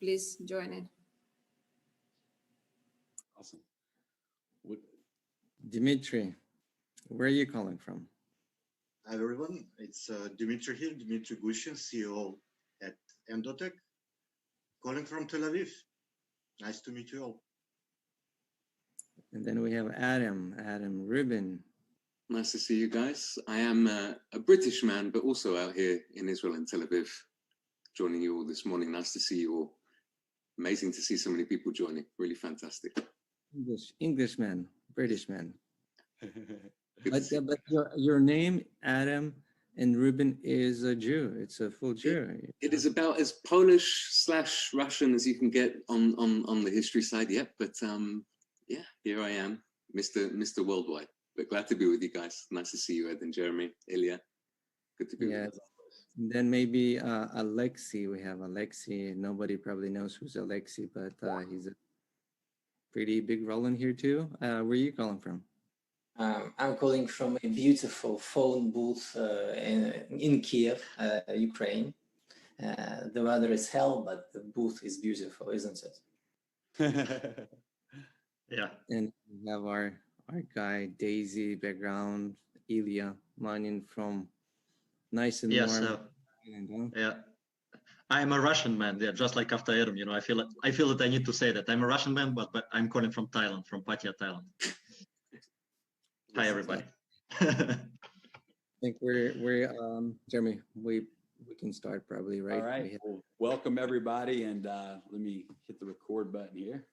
please join in. Awesome. Dimitri, where are you calling from? Hi everyone, it's Dimitri here, Dimitri Gushin, CEO at Endotech, calling from Tel Aviv. Nice to meet you all. And then we have Adam Rubin. Nice to see you guys. I am a British man, but also out here in Israel and Tel Aviv, joining you all this morning. Nice to see you all. Amazing to see so many people joining. Really fantastic. Englishman, British man. But your name, Adam and Rubin, is a Jew. It's a full Jew. It is about as Polish/Russian as you can get on the history side. Yep. But yeah, here I am, Mr. Worldwide. But glad to be with you guys. Nice to see you, Ed and Jeremy, Ilya. Good to be with you. Then maybe Alexei. We have Alexei. Nobody probably knows who's Alexei, but he's a pretty big role in here too. Where are you calling from? I'm calling from a beautiful phone booth in Kiev, Ukraine. The weather is hell, but the booth is beautiful, isn't it? Yeah. And we have our guy, Daisy background, Ilya Manin from nice and warm. So, yeah. I'm a Russian man, yeah, just like after Adam, I feel that I need to say that. I'm a Russian man, but I'm calling from Thailand, from Pattaya, Thailand. Hi, everybody. I think we're Jeremy, we can start probably, right? All right. Well, welcome everybody, and let me hit the record button here.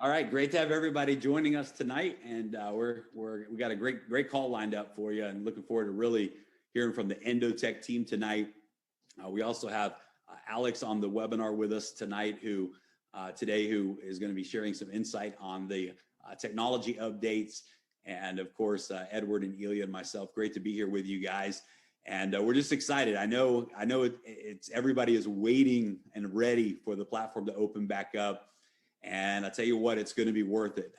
All right, great to have everybody joining us tonight, and we got a great call lined up for you, and looking forward to really hearing from the Endotech team tonight. We also have Alex on the webinar with us tonight, who is going to be sharing some insight on the technology updates, and of course Edward and Ilya and myself. Great to be here with you guys, and we're just excited. I know it's everybody is waiting and ready for the platform to open back up. And I tell you what, it's going to be worth it.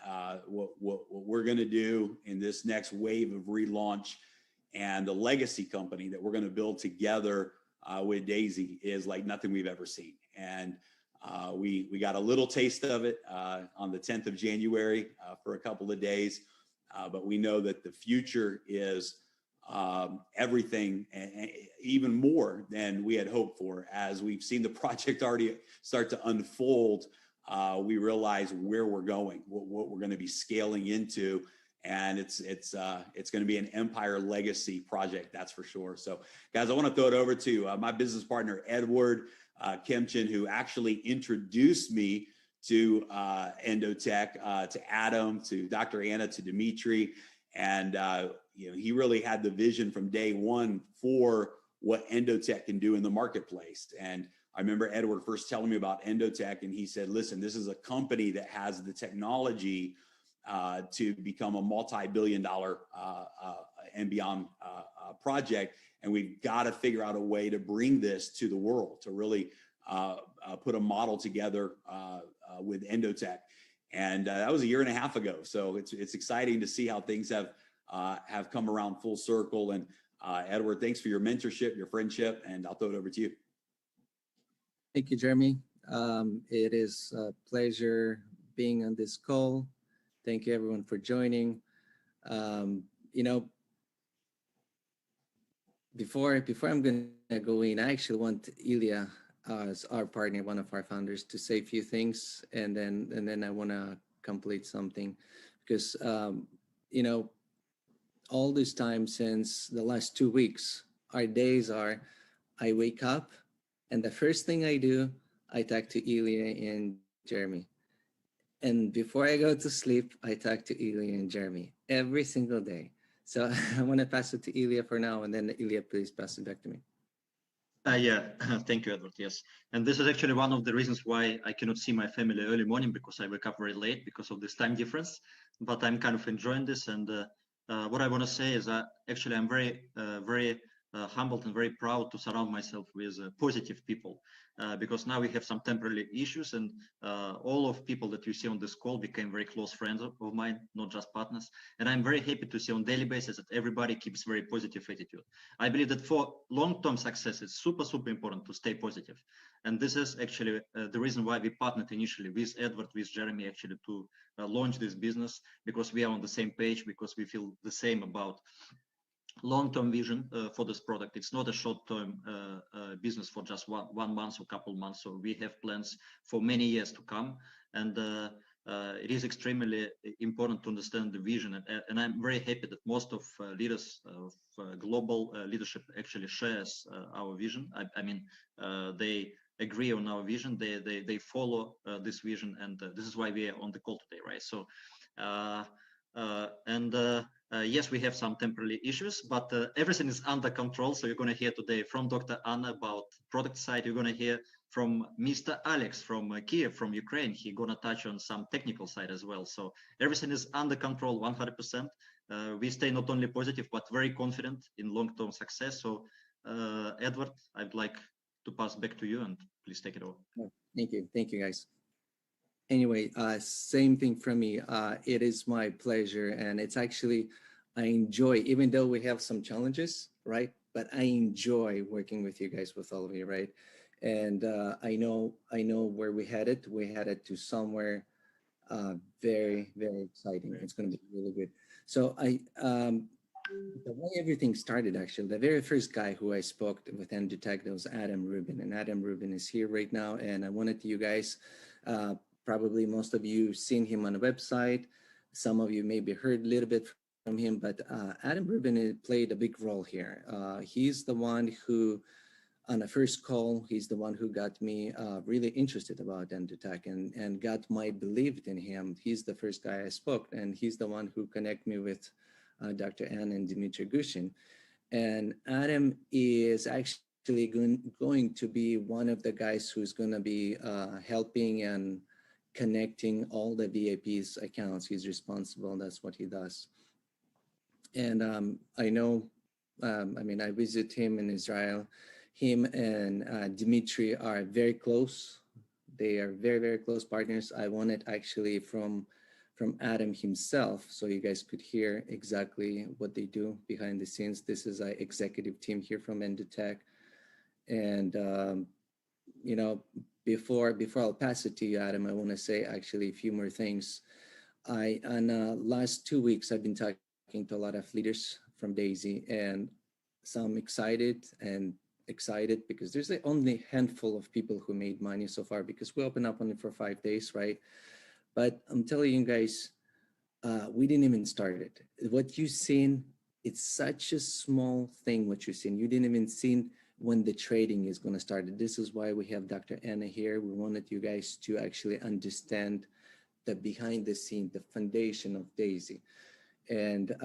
What we're going to do in this next wave of relaunch and the legacy company that we're going to build together with Daisy is like nothing we've ever seen. And we got a little taste of it on the 10th of January for a couple of days. But we know that the future is everything and even more than we had hoped for. As we've seen the project already start to unfold, we realize where we're going, what we're going to be scaling into, and it's going to be an empire legacy project, that's for sure. So, guys, I want to throw it over to my business partner Edward Kemchin, who actually introduced me to Endotech, to Adam, to Dr. Anna, to Dimitri, and he really had the vision from day one for what Endotech can do in the marketplace. And I remember Edward first telling me about Endotech, and he said, listen, this is a company that has the technology to become a multi-billion-dollar and beyond project, and we've got to figure out a way to bring this to the world, to really put a model together with Endotech. And that was a year and a half ago, so it's exciting to see how things have come around full circle. And Edward, thanks for your mentorship, your friendship, and I'll throw it over to you. Thank you, Jeremy. It is a pleasure being on this call. Thank you, everyone, for joining. Before I'm going to go in, I actually want Ilya, as our partner, one of our founders, to say a few things, and then I want to complete something, because all this time since the last 2 weeks, our days are, I wake up, and the first thing I do, I talk to Ilya and Jeremy. And before I go to sleep, I talk to Ilya and Jeremy every single day. So I want to pass it to Ilya for now, and then Ilya, please pass it back to me. Yeah, thank you, Edward. Yes, and this is actually one of the reasons why I cannot see my family early morning, because I wake up very late because of this time difference. But I'm kind of enjoying this, and what I want to say is that actually I'm very humbled and very proud to surround myself with positive people. because now we have some temporary issues, and all of people that you see on this call became very close friends of mine, not just partners. And I'm very happy to see on daily basis that everybody keeps very positive attitude. I believe that for long-term success, it's super, super important to stay positive. And this is actually the reason why we partnered initially with Edward, with Jeremy, actually to launch this business, because we are on the same page, because we feel the same about long-term vision for this product. It's not a short-term business for just one month or couple months. So we have plans for many years to come, and it is extremely important to understand the vision. And I'm very happy that most of leaders of global leadership actually shares our vision. I mean, they agree on our vision. They follow this vision, and this is why we are on the call today, right? So. Yes, we have some temporary issues, but everything is under control. So you're going to hear today from Dr. Anna about product side. You're going to hear from Mr. Alex from Kiev, from Ukraine. He's going to touch on some technical side as well. So everything is under control 100%. We stay not only positive, but very confident in long-term success. So Edward, I'd like to pass back to you, and please take it over. Thank you. Thank you, guys. Anyway, same thing from me. It is my pleasure, and it's actually, I enjoy, even though we have some challenges, right? But I enjoy working with you guys, with all of you, right? And I know where we headed. We headed to somewhere very, very exciting. It's going to be really good. So the way everything started, actually, the very first guy who I spoke with Endotech was Adam Rubin, and Adam Rubin is here right now. And I wanted you guys. Probably most of you seen him on the website. Some of you maybe heard a little bit from him, but Adam Rubin played a big role here. He's the one who, on the first call, he's the one who got me really interested about Endotech and got my belief in him. He's the first guy I spoke, and he's the one who connected me with Dr. Anna and Dmitry Gushin. And Adam is actually going to be one of the guys who's going to be helping and connecting all the VIP's accounts. He's responsible, and that's what he does. And I know, I mean, I visit him in Israel. Him and Dmitry are very close. They are very, very close partners. I wanted actually from Adam himself, so you guys could hear exactly what they do behind the scenes. This is an executive team here from Endotech. And, you know, before I'll pass it to you, Adam, I want to say actually a few more things. On last 2 weeks, I've been talking to a lot of leaders from DAISY, and some excited because there's only a handful of people who made money so far, because we opened up only for 5 days, right? But I'm telling you guys, we didn't even start it. What you've seen, it's such a small thing what you've seen. You didn't even see when the trading is going to start. This is why we have Dr. Anna here. We wanted you guys to actually understand the behind the scene, the foundation of DAISY. And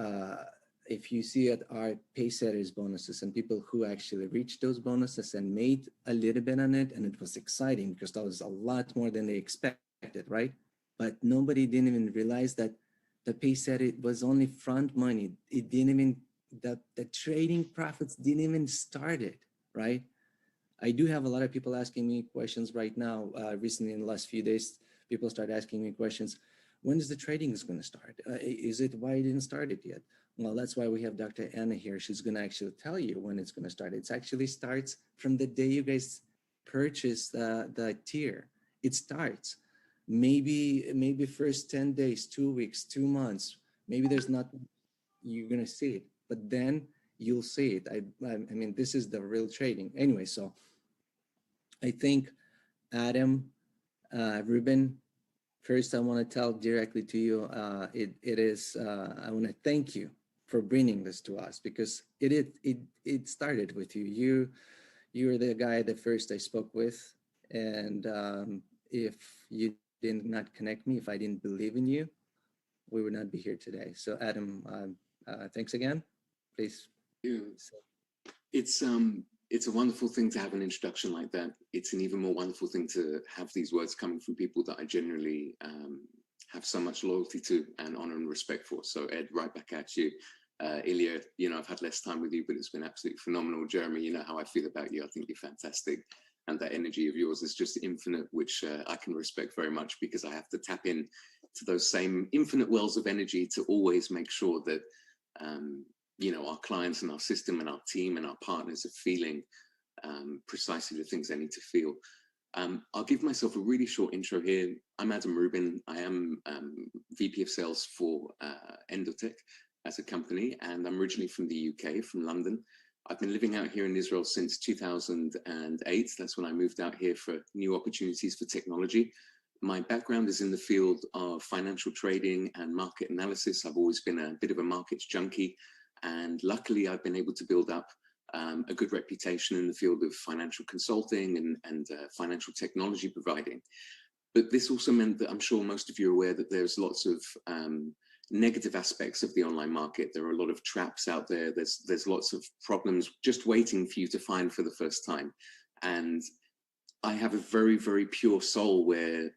if you see at our pay setters bonuses and people who actually reached those bonuses and made a little bit on it, and it was exciting because that was a lot more than they expected, right? But nobody didn't even realize that the pay setter was only front money. It didn't even, the trading profits didn't even start it, right? I do have a lot of people asking me questions right now. Recently, in the last few days, people start asking me questions. When is the trading is going to start? Is it why it didn't start it yet? Well, that's why we have Dr. Anna here. She's going to actually tell you when it's going to start. It actually starts from the day you guys purchase the tier. It starts. Maybe first 10 days, 2 weeks, 2 months. Maybe there's not, you're going to see it, but then you'll see it. I mean, this is the real trading. Anyway, so I think Adam, Ruben, first I want to tell directly to you, I want to thank you for bringing this to us, because it started with you. You were the guy that first I spoke with, and if you did not connect me, if I didn't believe in you, we would not be here today. So Adam, thanks again. Please. It's a wonderful thing to have an introduction like that. It's an even more wonderful thing to have these words coming from people that I generally have so much loyalty to and honor and respect for. So Ed, right back at you. Ilya, you know, I've had less time with you, but it's been absolutely phenomenal. Jeremy, you know how I feel about you. I think you're fantastic. and that energy of yours is just infinite, which I can respect very much, because I have to tap in to those same infinite wells of energy to always make sure that you know, our clients and our system and our team and our partners are feeling precisely the things they need to feel. I'll give myself a really short intro here. I'm Adam Rubin. I am VP of Sales for Endotech as a company, and I'm originally from the UK, from London. I've been living out here in Israel since 2008. That's when I moved out here for new opportunities for technology. My background is in the field of financial trading and market analysis. I've always been a bit of a markets junkie, and luckily I've been able to build up a good reputation in the field of financial consulting and financial technology providing. But this also meant that I'm sure most of you are aware that there's lots of negative aspects of the online market. There are a lot of traps out there. There's lots of problems just waiting for you to find for the first time. And I have a very, very pure soul where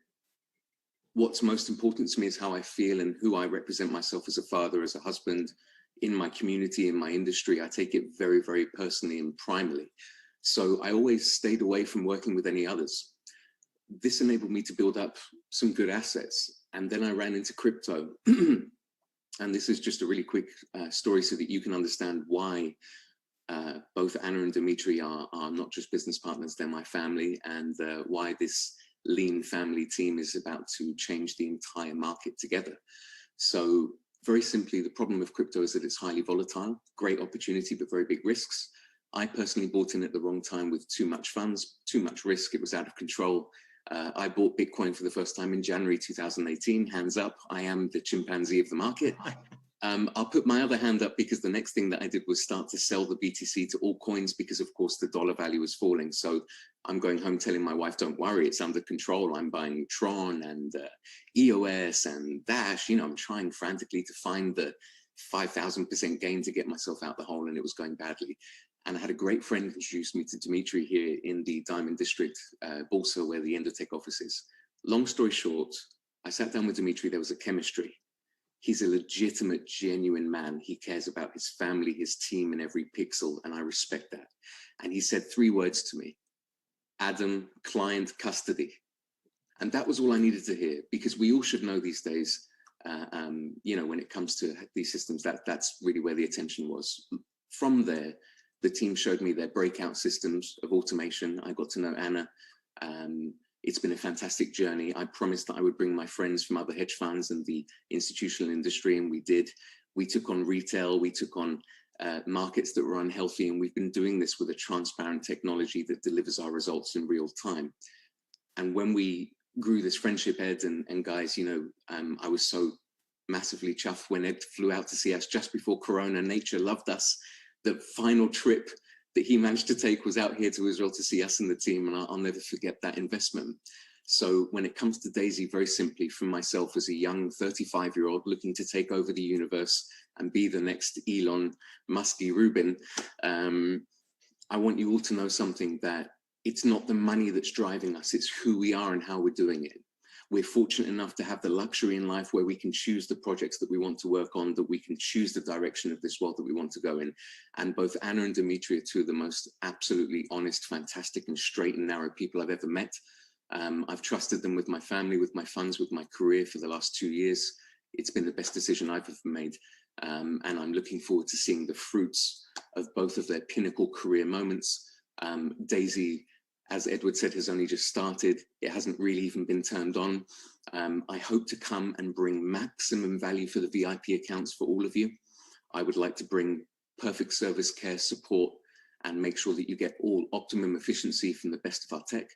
what's most important to me is how I feel and who I represent myself as a father, as a husband, in my community, in my industry. I take it very, very personally and primarily. So I always stayed away from working with any others. This enabled me to build up some good assets. And then I ran into crypto. And this is just a really quick story so that you can understand why both Anna and Dimitri are not just business partners, they're my family, and why this lean family team is about to change the entire market together. So very simply, the problem with crypto is that it's highly volatile, great opportunity, but very big risks. I personally bought in at the wrong time with too much funds, too much risk. It was out of control. I bought Bitcoin for the first time in January 2018. Hands up, I am the chimpanzee of the market. I'll put my other hand up because the next thing that I did was start to sell the BTC to all coins because, of course, the dollar value was falling. So I'm going home telling my wife, don't worry, it's under control. I'm buying Tron and EOS and Dash. You know, I'm trying frantically to find the 5,000% gain to get myself out the hole, and it was going badly. And I had a great friend introduce me to Dimitri here in the Diamond District, Bursa, where the Endotech office is. Long story short, I sat down with Dimitri, there was a chemistry. He's a legitimate, genuine man. He cares about his family, his team, and every pixel, and I respect that. And he said 3 words to me: Adam, client custody. And that was all I needed to hear, because we all should know these days, you know, when it comes to these systems, that's really where the attention was. From there, the team showed me their breakout systems of automation. I got to know Anna. It's been a fantastic journey. I promised that I would bring my friends from other hedge funds and the institutional industry, and we did. We took on retail, we took on markets that were unhealthy, and we've been doing this with a transparent technology that delivers our results in real time. And when we grew this friendship, Ed and guys, you know, I was so massively chuffed when Ed flew out to see us just before Corona. Nature loved us. The final trip that he managed to take was out here to Israel to see us and the team, and I'll never forget that investment. So when it comes to DAISY, very simply, for myself as a young 35-year-old looking to take over the universe and be the next Elon Musky Rubin, I want you all to know something, that it's not the money that's driving us, it's who we are and how we're doing it. We're fortunate enough to have the luxury in life where we can choose the projects that we want to work on, that we can choose the direction of this world that we want to go in. And both Anna and Dimitri are 2 of the most absolutely honest, fantastic, and straight and narrow people I've ever met. I've trusted them with my family, with my funds, with my career for the last 2 years. It's been the best decision I've ever made. And I'm looking forward to seeing the fruits of both of their pinnacle career moments. DAISY, as Edward said, has only just started. It hasn't really even been turned on. I hope to come and bring maximum value for the VIP accounts for all of you. I would like to bring perfect service, care, support, and make sure that you get all optimum efficiency from the best of our tech.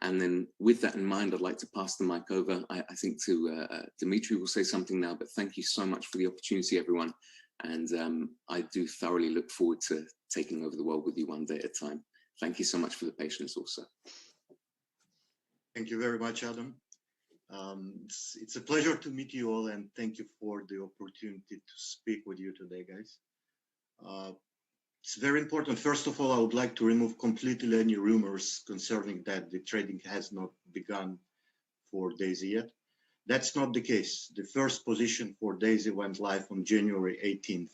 And then with that in mind, I'd like to pass the mic over, I think, to Dimitri will say something now, but thank you so much for the opportunity, everyone. And I do thoroughly look forward to taking over the world with you one day at a time. Thank you so much for the patience also. Thank you very much, Adam. It's a pleasure to meet you all, and thank you for the opportunity to speak with you today, guys. It's very important. First of all, I would like to remove completely any rumors concerning that the trading has not begun for DAISY yet. That's not the case. The first position for DAISY went live on January 18th,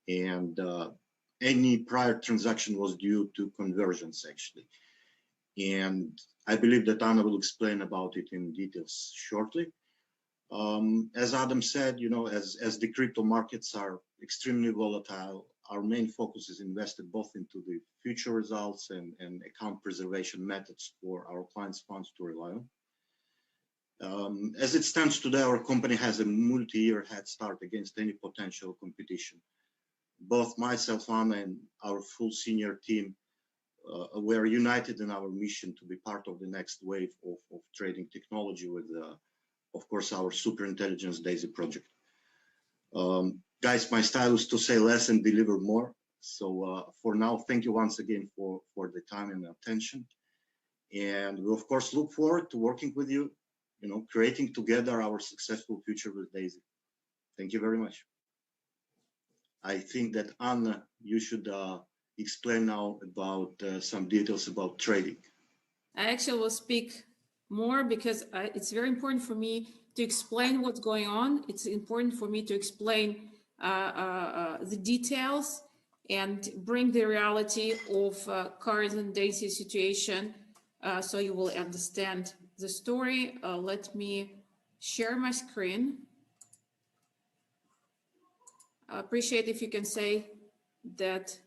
and any prior transaction was due to conversions, actually. And I believe that Anna will explain about it in details shortly. As Adam said, as the crypto markets are extremely volatile, our main focus is invested both into the future results and account preservation methods for our clients' funds to rely on. As it stands today, our company has a multi-year head start against any potential competition. Both myself, Anna, and our full senior team, we are united in our mission to be part of the next wave of trading technology with, of course, our super intelligence DAISY project. Guys, my style is to say less and deliver more. So for now, thank you once again for the time and attention. And we, of course, look forward to working with you, creating together our successful future with DAISY. Thank you very much. I think that Anna, you should explain now about some details about trading. I actually will speak more because it's very important for me to explain what's going on. It's important for me to explain the details and bring the reality of current DAISY situation so you will understand the story. Let me share my screen. I appreciate if you can say that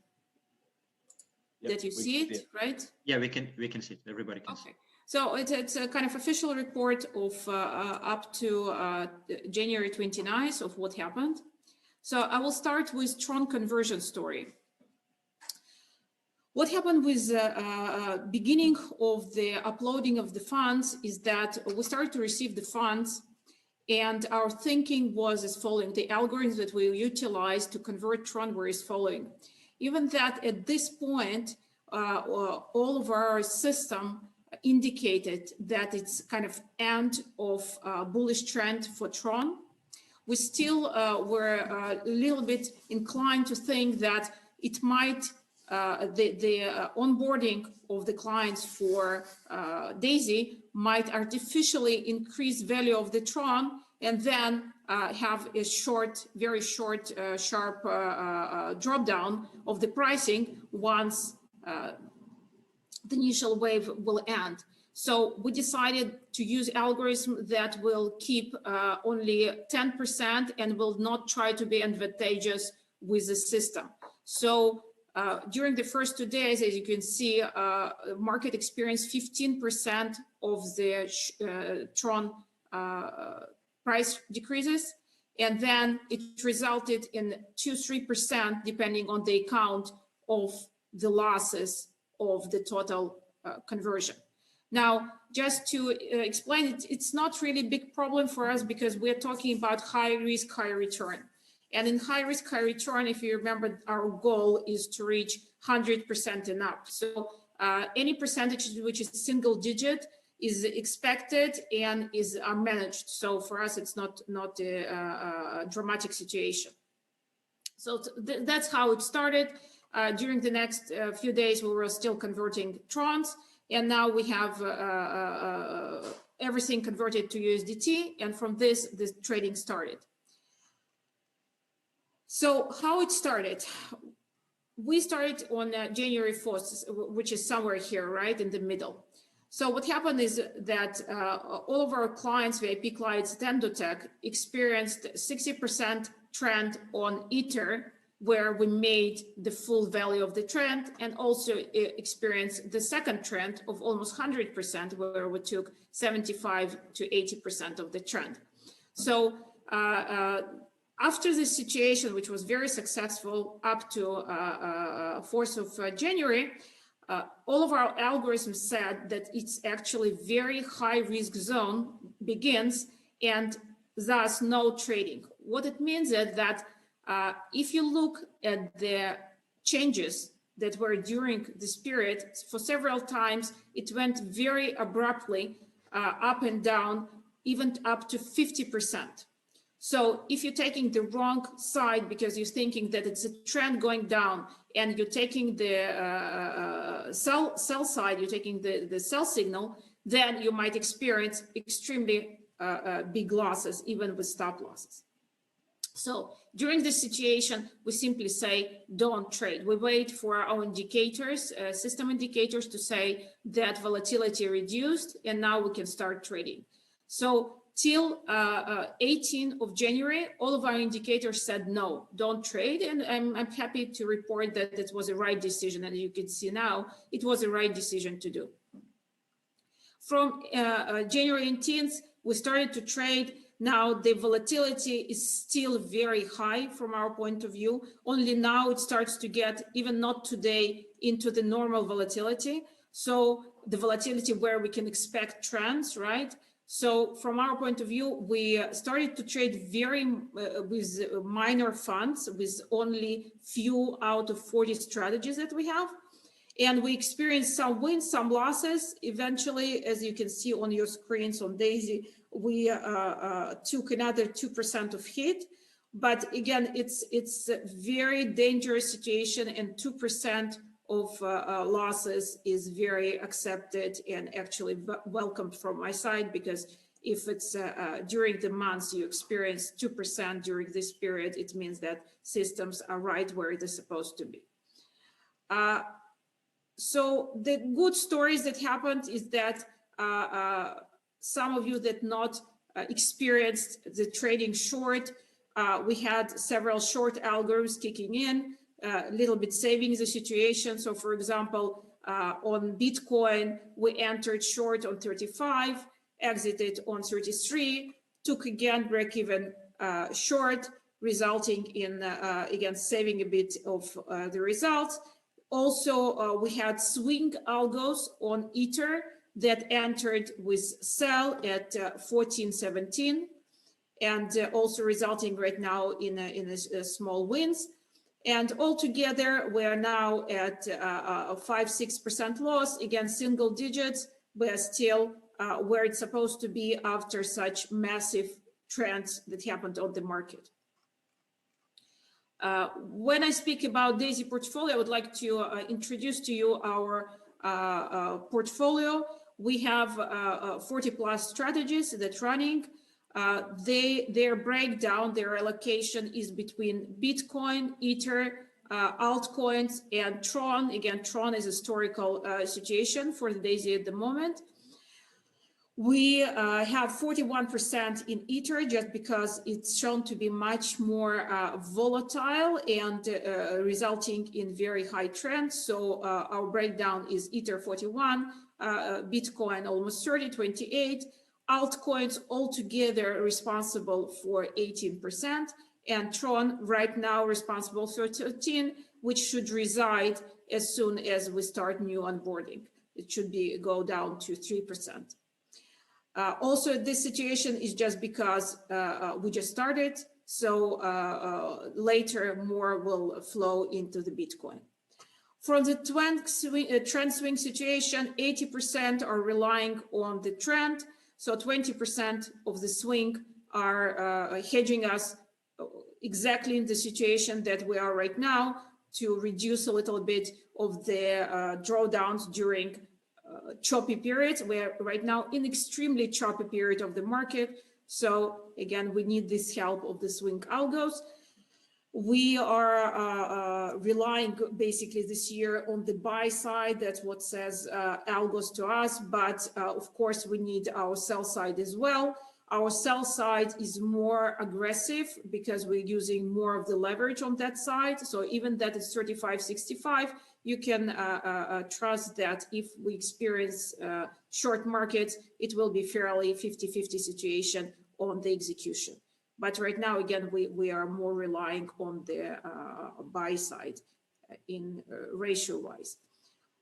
you see it, right? Yeah, we can see it. Everybody can see it. So it's a kind of official report of up to January 29th of what happened. So I will start with Tron conversion story. What happened with beginning of the uploading of the funds is that we started to receive the funds, and our thinking was as following. The algorithms that we utilized to convert Tron were as following. Even that at this point, all of our system indicated that it's kind of end of bullish trend for Tron. We still were a little bit inclined to think that it might, the onboarding of the clients for DAISY might artificially increase value of the Tron and then have a very short, sharp drop down of the pricing once the initial wave will end. So we decided to use algorithm that will keep only 10% and will not try to be advantageous with the system. So during the first 2 days, as you can see, market experienced 15% of the Tron price decreases, and then it resulted in 2-3% depending on the account of the losses of the total conversion. Now, just to explain it, it's not really a big problem for us because we're talking about high risk, high return. And in high risk, high return, if you remember, our goal is to reach 100% and up. So any percentage which is single digit is expected and is managed. So for us, it's not a dramatic situation. So that's how it started. During the next few days, we were still converting Trons, and now we have everything converted to USDT, and from this, the trading started. So how it started? We started on January 4th, which is somewhere here, right in the middle. So what happened is that all of our clients, VIP clients at Endotech, experienced 60% trend on Ether, where we made the full value of the trend, and also experienced the second trend of almost 100%, where we took 75 to 80% of the trend. So after this situation, which was very successful up to 4th of January, all of our algorithms said that it's actually very high risk zone begins, and thus no trading. What it means is that if you look at the changes that were during this period, for several times, it went very abruptly up and down, even up to 50%. So if you're taking the wrong side because you're thinking that it's a trend going down, and you're taking the sell side, you're taking the sell signal, then you might experience extremely big losses, even with stop losses. So during this situation, we simply say, don't trade. We wait for our indicators, system indicators to say that volatility reduced, and now we can start trading. So till 18th of January, all of our indicators said, no, don't trade. And I'm happy to report that it was the right decision. And you can see now, it was the right decision to do. From January 18th, we started to trade. Now the volatility is still very high from our point of view. Only now it starts to get, even not today, into the normal volatility. So the volatility where we can expect trends, right? So from our point of view, we started to trade with minor funds, with only few out of 40 strategies that we have. And we experienced some wins, some losses. Eventually, as you can see on your screens on DAISY, we took another 2% of hit. But again, it's a very dangerous situation, and 2% of losses is very accepted and actually welcomed from my side, because if it's during the months you experience 2% during this period, it means that systems are right where they're supposed to be. So the good stories that happened is that some of you that not experienced the trading short, we had several short algorithms kicking in, a little bit saving the situation. So for example, on Bitcoin, we entered short on 35, exited on 33, took again break-even short, resulting in, again, saving a bit of the results. Also, we had swing algos on Ether that entered with sell at 14.17, and also resulting right now in a small wins. And altogether, we are now at a 5-6% loss, again, single digits, but still where it's supposed to be after such massive trends that happened on the market. When I speak about DAISY portfolio, I would like to introduce to you our portfolio. We have 40 plus strategies that's running. Their breakdown, their allocation is between Bitcoin, Ether, altcoins, and Tron. Again, Tron is a historical situation for the DAISY at the moment. We have 41% in Ether just because it's shown to be much more volatile and resulting in very high trends. So our breakdown is Ether 41, Bitcoin almost 30, 28, altcoins altogether responsible for 18%, and Tron right now responsible for 13%, which should reside as soon as we start new onboarding. It should go down to 3%. Also, this situation is just because we just started, so later more will flow into the Bitcoin. From the trend swing situation, 80% are relying on the trend, so 20% of the swing are hedging us exactly in the situation that we are right now to reduce a little bit of the drawdowns during choppy periods. We're right now in extremely choppy period of the market. So again, we need this help of the swing algos. We are relying basically this year on the buy side. That's what says algos to us. But of course, we need our sell side as well. Our sell side is more aggressive because we're using more of the leverage on that side. So even that is 35.65, you can trust that if we experience short markets, it will be fairly 50-50 situation on the execution. But right now, again, we are more relying on the buy side in ratio-wise.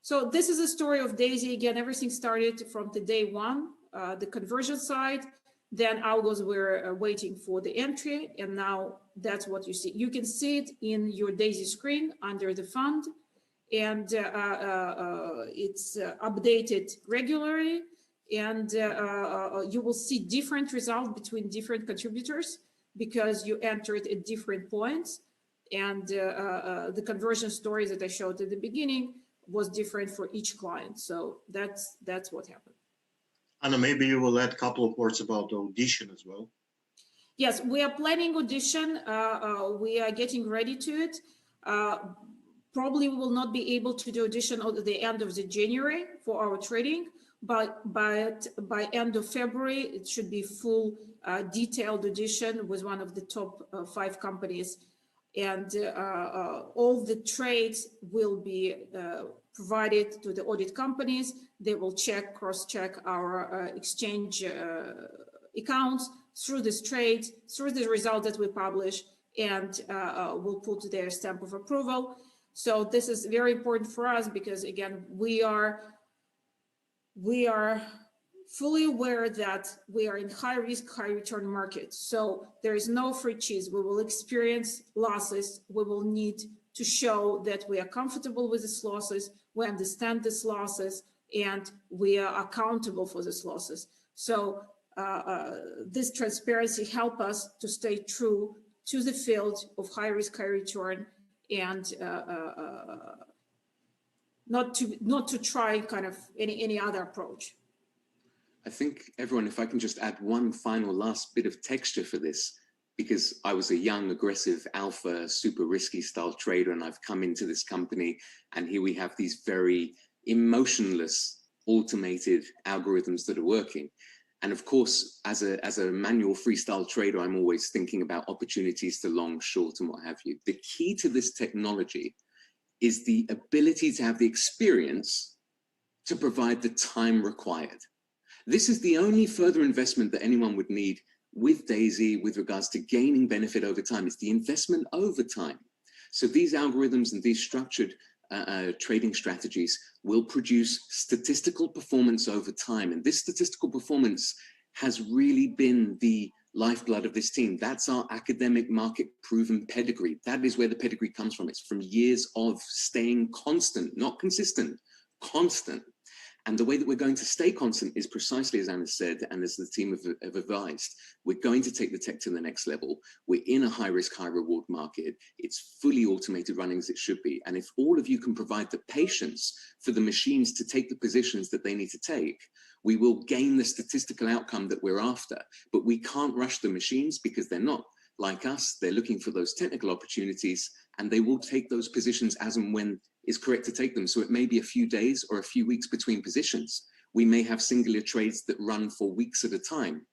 So this is a story of DAISY. Again, everything started from the day one, the conversion side. Then algos were waiting for the entry, and now that's what you see. You can see it in your DAISY screen under the fund, and it's updated regularly, and you will see different results between different contributors because you entered at different points, and the conversion story that I showed at the beginning was different for each client. So that's what happened. Anna, maybe you will add a couple of words about the audition as well. Yes, we are planning audition. We are getting ready to it. Probably we will not be able to do audition at the end of the January for our trading, but by end of February, it should be full detailed audition with one of the top 5 companies. And all the trades will be provided to the audit companies. They will check, cross-check our exchange accounts through this trade, through the result that we publish, and we'll put their stamp of approval. So this is very important for us because, again, we are fully aware that we are in high risk, high return markets. So there is no free cheese. We will experience losses. We will need to show that we are comfortable with these losses, we understand these losses, and we are accountable for these losses. So this transparency helps us to stay true to the field of high risk, high return, and not to try kind of any other approach. I think everyone, if I can just add one final last bit of texture for this, because I was a young, aggressive, alpha, super risky style trader, and I've come into this company, and here we have these very emotionless, automated algorithms that are working. And of course, as a manual freestyle trader, I'm always thinking about opportunities to long, short, and what have you. The key to this technology is the ability to have the experience to provide the time required. This is the only further investment that anyone would need with DAISY with regards to gaining benefit over time. It's the investment over time. So these algorithms and these structured trading strategies will produce statistical performance over time. And this statistical performance has really been the lifeblood of this team. That's our academic market proven pedigree. That is where the pedigree comes from. It's from years of staying constant, not consistent, constant. And the way that we're going to stay constant is precisely as Anna said, and as the team have advised, we're going to take the tech to the next level. We're in a high risk, high reward market. It's fully automated running as it should be. And if all of you can provide the patience for the machines to take the positions that they need to take, we will gain the statistical outcome that we're after. But we can't rush the machines because they're not like us. They're looking for those technical opportunities, and they will take those positions as and when is correct to take them. So it may be a few days or a few weeks between positions. We may have singular trades that run for weeks at a time.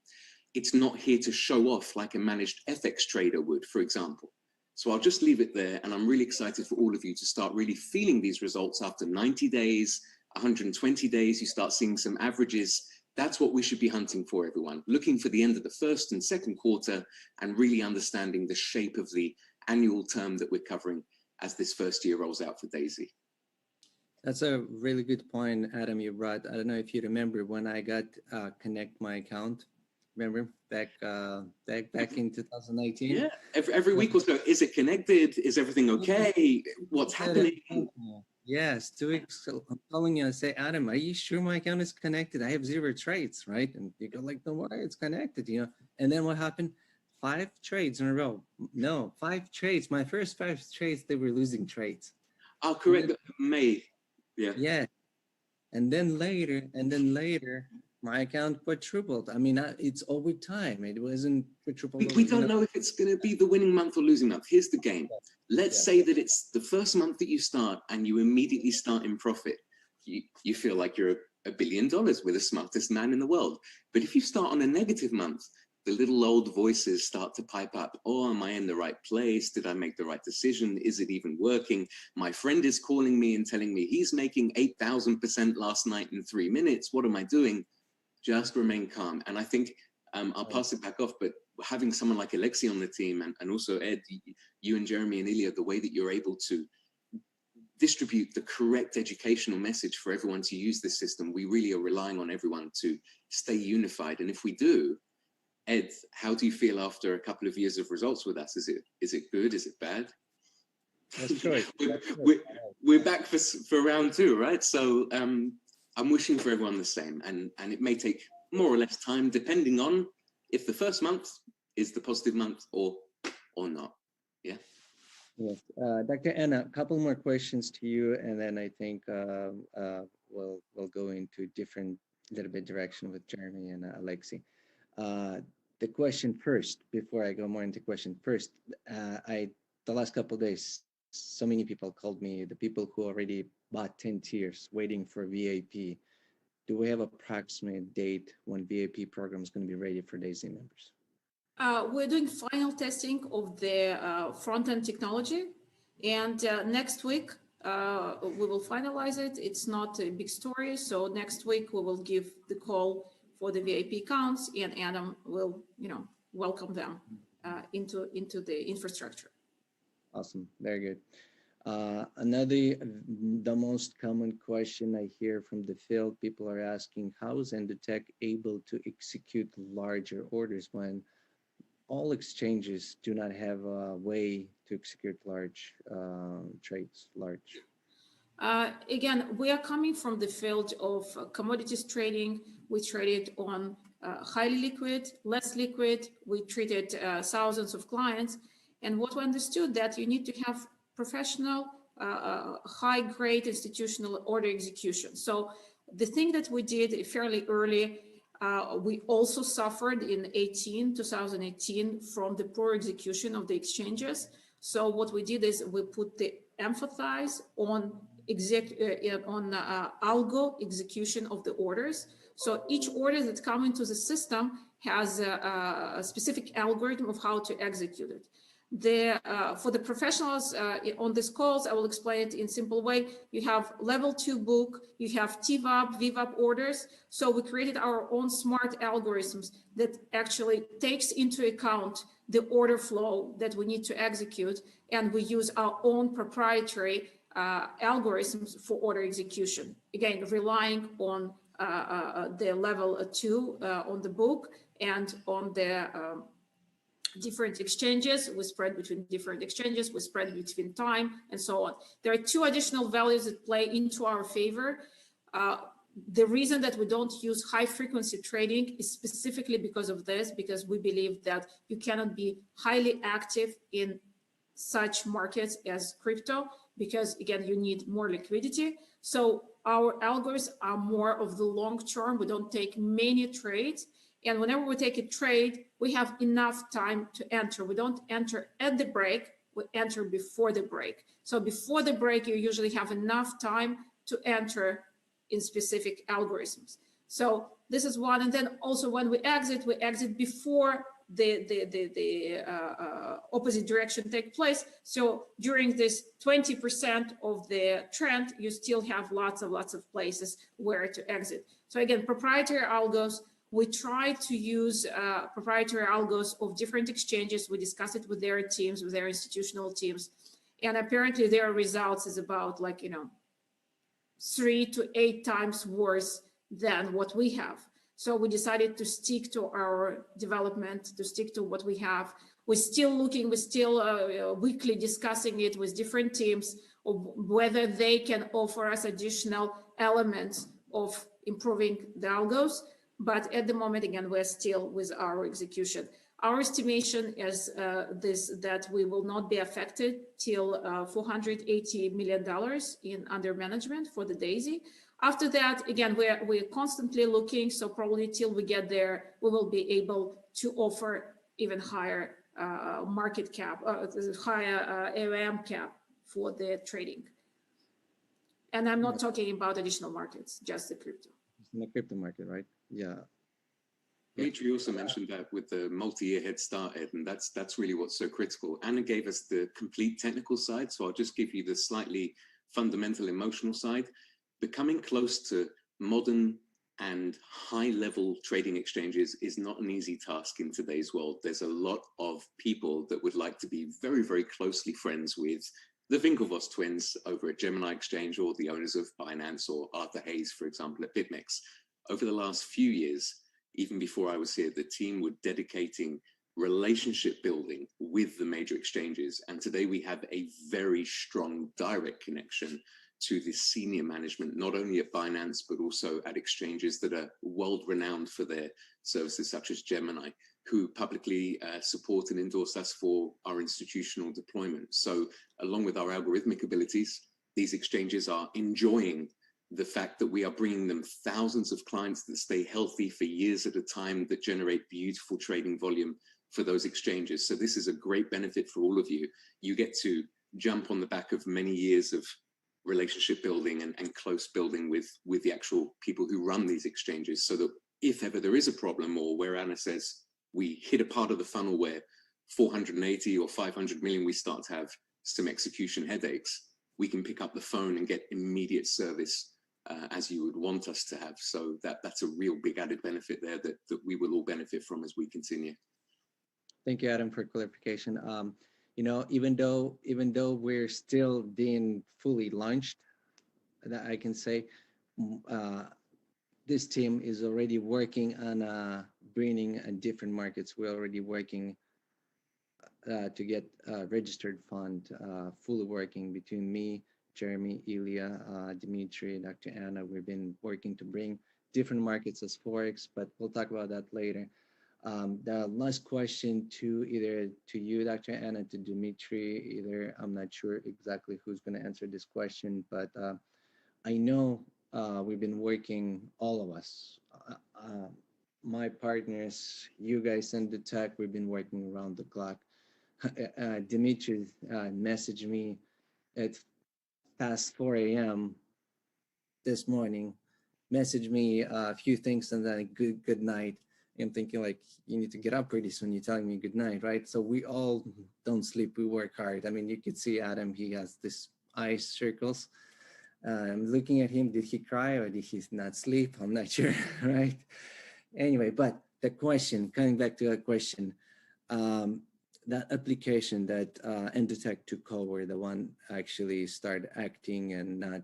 It's not here to show off like a managed FX trader would, for example. So I'll just leave it there. And I'm really excited for all of you to start really feeling these results after 90 days, 120 days, you start seeing some averages. That's what we should be hunting for, everyone. Looking for the end of the first and second quarter and really understanding the shape of the annual term that we're covering as this first year rolls out for DAISY. That's a really good point, Adam, you brought. I don't know if you remember when I got connect my account. Remember back in 2018? Yeah, every week or so. Is it connected? Is everything okay? What's happening? Yes, 2 weeks. I'm calling you and say, Adam, are you sure my account is connected? I have 0 trades, right? And you go like, don't worry, it's connected, you know. And then what happened? 5 trades in a row. No, 5 trades. My first 5 trades, they were losing trades. Oh, correct. May. Yeah. Yeah. And then later, my account quadrupled. I mean, it's over time. It wasn't quadrupled. We don't know if it's going to be the winning month or losing month. Here's the game. Let's say that it's the first month that you start and you immediately start in profit. You feel like you're $1 billion. We're the smartest man in the world. But if you start on a negative month, the little old voices start to pipe up. Oh, am I in the right place? Did I make the right decision? Is it even working? My friend is calling me and telling me he's making 8,000% last night in 3 minutes. What am I doing? Just remain calm. And I think I'll pass it back off, but having someone like Alexei on the team and also Ed, you and Jeremy and Ilya, the way that you're able to distribute the correct educational message for everyone to use this system, we really are relying on everyone to stay unified. And if we do, Ed, how do you feel after a couple of years of results with us? Is it good? Is it bad? That's right. We're back for round 2, right? So I'm wishing for everyone the same, and it may take more or less time depending on if the first month is the positive month or not. Yeah. Yes, Dr. Anna, a couple more questions to you, and then I think we'll go into different little bit direction with Jeremy and Alexei. the question first, before I go more into question first, the last couple of days, so many people called me, the people who already bought 10 tiers waiting for VIP. Do we have approximate date when VIP program is going to be ready for DAISY members? We're doing final testing of the front-end technology, and next week we will finalize it. It's not a big story, so next week we will give the call for the VIP accounts, and Adam will, welcome them into the infrastructure. Awesome, very good. The most common question I hear from the field, people are asking, how is Endotech able to execute larger orders when all exchanges do not have a way to execute large trades, Again, we are coming from the field of commodities trading. We traded on highly liquid, less liquid. We treated thousands of clients. And what we understood that you need to have professional, high-grade institutional order execution. So the thing that we did fairly early, we also suffered in 2018 from the poor execution of the exchanges. So what we did is we put the emphasis on algo execution of the orders. So each order that comes into the system has a specific algorithm of how to execute it. For the professionals on these calls, I will explain it in simple way. You have level 2 book, you have TVAP, VWAP orders. So we created our own smart algorithms that actually takes into account the order flow that we need to execute. And we use our own proprietary algorithms for order execution. Again, relying on the level 2 on the book and on the different exchanges. We spread between different exchanges, we spread between time, and so on. There are 2 additional values that play into our favor. The reason that we don't use high frequency trading is specifically because of this, because we believe that you cannot be highly active in such markets as crypto, because again, you need more liquidity. So our algorithms are more of the long term. We don't take many trades. And whenever we take a trade, we have enough time to enter. We don't enter at the break, we enter before the break. So before the break, you usually have enough time to enter in specific algorithms. So this is one. And then also when we exit before the opposite direction take place. So during this 20% of the trend, you still have lots of places where to exit. So again, proprietary algos. We try to use proprietary algos of different exchanges. We discuss it with their teams, with their institutional teams. And apparently their results is about 3 to 8 times worse than what we have. So we decided to stick to our development, to stick to what we have. We're still weekly discussing it with different teams of whether they can offer us additional elements of improving the algos. But at the moment, again, we're still with our execution. Our estimation is that we will not be affected till $480 million in under management for the DAISY. After that, again, we're constantly looking. So probably till we get there, we will be able to offer even higher market cap, higher AUM cap for the trading. And I'm not talking about additional markets, just the crypto. In the crypto market, right? Yeah. Dimitri also mentioned that with the multi-year head start, Ed, and that's really what's so critical. Anna gave us the complete technical side, so I'll just give you the slightly fundamental emotional side. Becoming close to modern and high-level trading exchanges is not an easy task in today's world. There's a lot of people that would like to be very, very closely friends with the Winklevoss twins over at Gemini Exchange, or the owners of Binance, or Arthur Hayes, for example, at BitMEX. Over the last few years, even before I was here, the team were dedicating relationship building with the major exchanges. And today we have a very strong direct connection to the senior management, not only at Binance, but also at exchanges that are world-renowned for their services, such as Gemini, who publicly support and endorse us for our institutional deployment. So along with our algorithmic abilities, these exchanges are enjoying the fact that we are bringing them thousands of clients that stay healthy for years at a time, that generate beautiful trading volume for those exchanges. So this is a great benefit for all of you. You get to jump on the back of many years of relationship building and close building with the actual people who run these exchanges, so that if ever there is a problem, or where Anna says we hit a part of the funnel where 480 or 500 million, we start to have some execution headaches, we can pick up the phone and get immediate service as you would want us to have. So that's a real big added benefit there that we will all benefit from as we continue. Thank you, Adam, for clarification. You know, even though we're still being fully launched, that I can say this team is already working on bringing different markets. We're already working to get a registered fund fully working between me, Jeremy, Ilya, Dimitri, Dr. Anna. We've been working to bring different markets as Forex, but we'll talk about that later. The last question to either to you, Dr. Anna, to Dimitri, either, I'm not sure exactly who's going to answer this question, but I know we've been working, all of us, my partners, you guys in the tech, we've been working around the clock. Dimitri messaged me at past 4 a.m. this morning, messaged me a few things and then good night. I'm thinking, like, you need to get up pretty soon. You're telling me good night, right? So we all don't sleep. We work hard. I mean, you could see Adam, he has this eye circles. I'm looking at him. Did he cry or did he not sleep? I'm not sure, right? Anyway, but the question, coming back to that question, that application that Endotech took over, the one actually started acting and not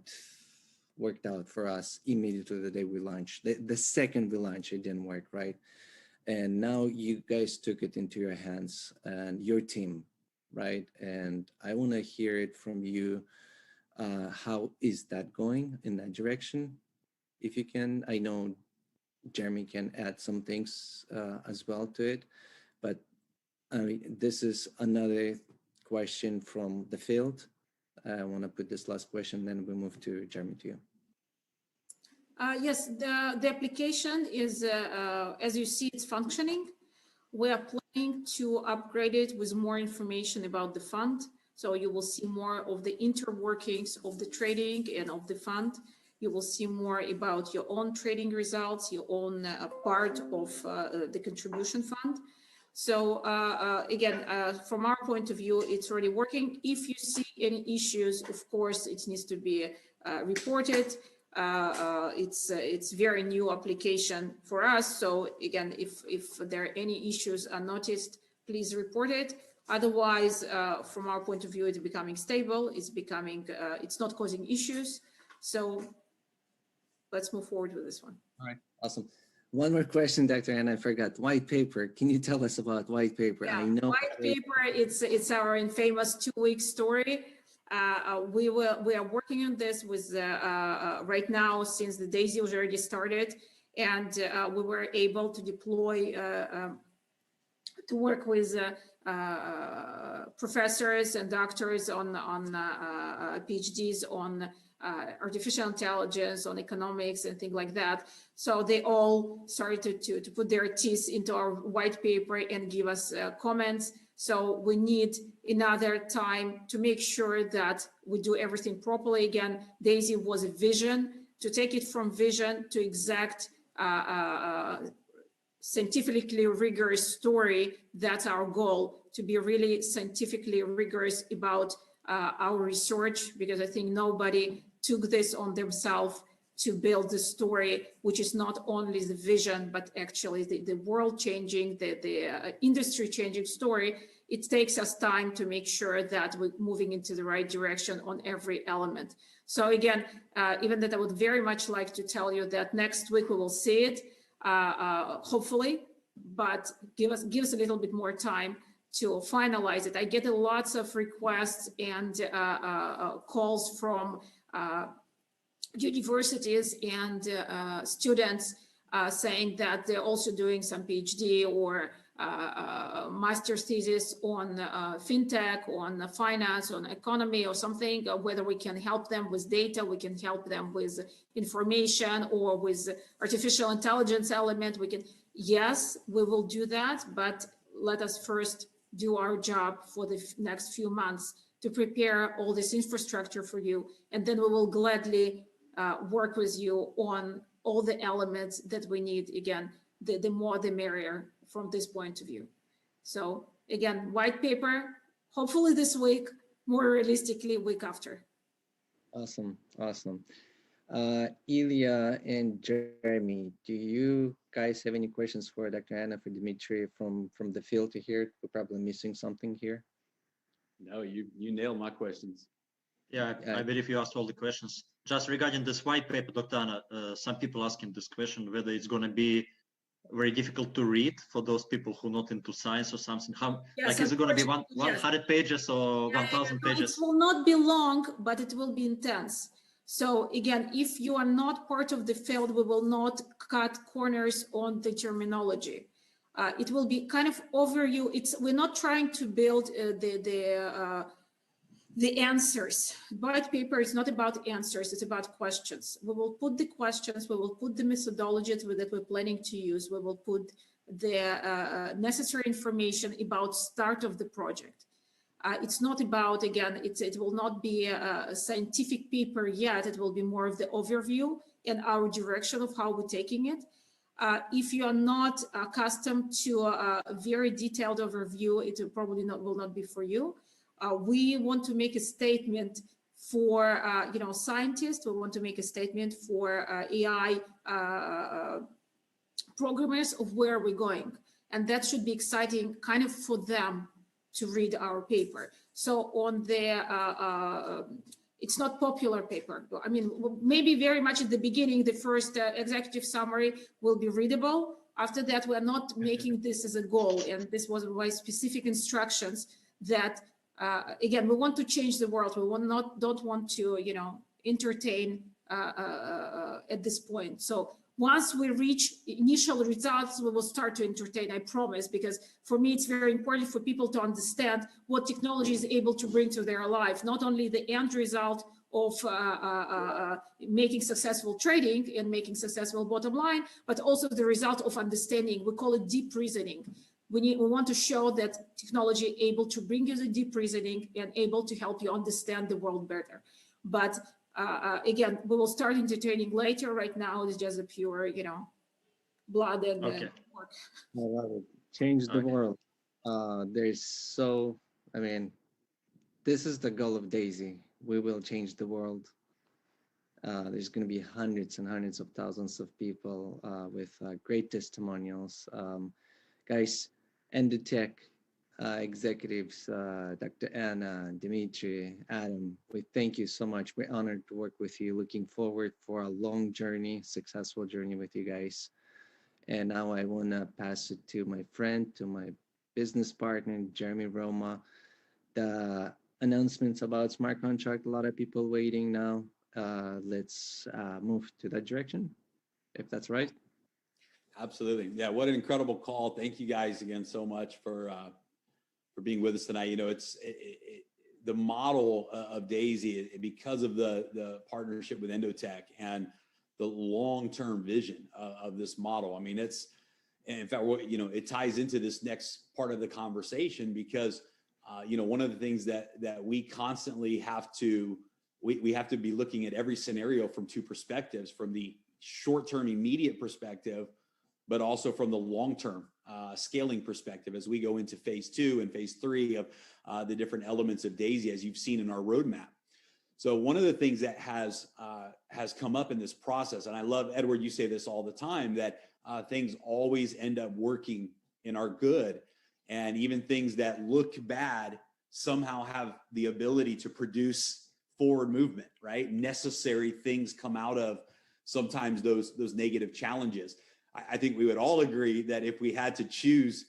worked out for us immediately the day we launched. The second we launched, it didn't work, right? And now you guys took it into your hands and your team, right? And I want to hear it from you. How is that going in that direction? If you can, I know Jeremy can add some things as well to it, but I mean, this is another question from the field. I want to put this last question, then we move to Jeremy, to you. Yes, the application is, as you see, it's functioning. We are planning to upgrade it with more information about the fund. So you will see more of the interworkings of the trading and of the fund. You will see more about your own trading results, your own part of the contribution fund. So again, from our point of view, it's already working. If you see any issues, of course, it needs to be reported. It's very new application for us. So again, if there are any issues are noticed, please report it. Otherwise, from our point of view, it's becoming stable. It's becoming, it's not causing issues. So let's move forward with this one. All right, awesome. One more question, Dr. Anna, I forgot. White paper. Can you tell us about white paper? Yeah, I know white paper. It's our infamous 2-week story. We are working on this with right now since the DAISY was already started, and we were able to deploy to work with professors and doctors on PhDs on artificial intelligence, on economics and things like that. So they all started to put their teeth into our white paper and give us comments. So we need another time to make sure that we do everything properly. Again, DAISY was a vision. To take it from vision to exact scientifically rigorous story, that's our goal, to be really scientifically rigorous about our research, because I think nobody took this on themselves to build the story, which is not only the vision, but actually the world changing, the industry changing story. It takes us time to make sure that we're moving into the right direction on every element. So again, even that I would very much like to tell you that next week we will see it, hopefully, but give us a little bit more time to finalize it. I get lots of requests and calls from universities and students saying that they're also doing some PhD or master's thesis on fintech, on finance, on economy or something, whether we can help them with data, we can help them with information or with artificial intelligence element, we can, yes, we will do that, but let us first do our job for the next few months to prepare all this infrastructure for you. And then we will gladly work with you on all the elements that we need. Again, the more the merrier from this point of view. So again, white paper, hopefully this week, more realistically week after. Awesome, awesome. Ilya and Jeremy, do you guys have any questions for Dr. Anna, for Dimitri from the field to hear? We're probably missing something here. No, you nailed my questions. Yeah, I believe you asked all the questions. Just regarding this white paper, Dr. Anna, some people asking this question, whether it's going to be very difficult to read for those people who are not into science or something. How, yes, like, is it going to be 100 yes. pages or 1,000 pages? It will not be long, but it will be intense. So again, if you are not part of the field, we will not cut corners on the terminology. It will be kind of overview. We're not trying to build the answers. White paper is not about answers, it's about questions. We will put the questions, we will put the methodologies that we're planning to use, we will put the necessary information about start of the project. It's not about, again, it will not be a scientific paper yet, it will be more of the overview and our direction of how we're taking it. If you are not accustomed to a very detailed overview, it probably will not be for you. We want to make a statement for scientists. We want to make a statement for AI programmers of where we're going, and that should be exciting, kind of for them to read our paper. So on the it's not popular paper. I mean, maybe very much at the beginning, the first executive summary will be readable. After that, we're not making this as a goal, and this was my specific instructions that. Again, we want to change the world. We don't want to, entertain at this point. So once we reach initial results, we will start to entertain, I promise, because for me, it's very important for people to understand what technology is able to bring to their life, not only the end result of making successful trading and making successful bottom line, but also the result of understanding. We call it deep reasoning. We want to show that technology is able to bring you the deep reasoning and able to help you understand the world better. But again, we will start entertaining later. Right now, it's just a pure, blood and work. I love it. Change the world. This is the goal of DAISY. We will change the world. There's going to be hundreds and hundreds of thousands of people with great testimonials. Guys, Endotech executives, Dr. Anna, Dimitri, Adam, we thank you so much. We're honored to work with you. Looking forward for a long journey, successful journey with you guys. And now I want to pass it to my friend, to my business partner, Jeremy Roma. The announcements about smart contract, a lot of people waiting now. Let's move to that direction, if that's right. Absolutely. Yeah. What an incredible call. Thank you guys again so much for being with us tonight. It's the model of DAISY, because of the partnership with Endotech and the long-term vision of this model. I mean, in fact, it ties into this next part of the conversation because, one of the things that we constantly have to, we have to be looking at every scenario from two perspectives, from the short-term immediate perspective, but also from the long-term scaling perspective as we go into phase 2 and phase 3 of the different elements of DAISY, as you've seen in our roadmap. So one of the things that has come up in this process, and I love, Edward, you say this all the time, that things always end up working in our good, and even things that look bad somehow have the ability to produce forward movement, right? Necessary things come out of sometimes those negative challenges. I think we would all agree that if we had to choose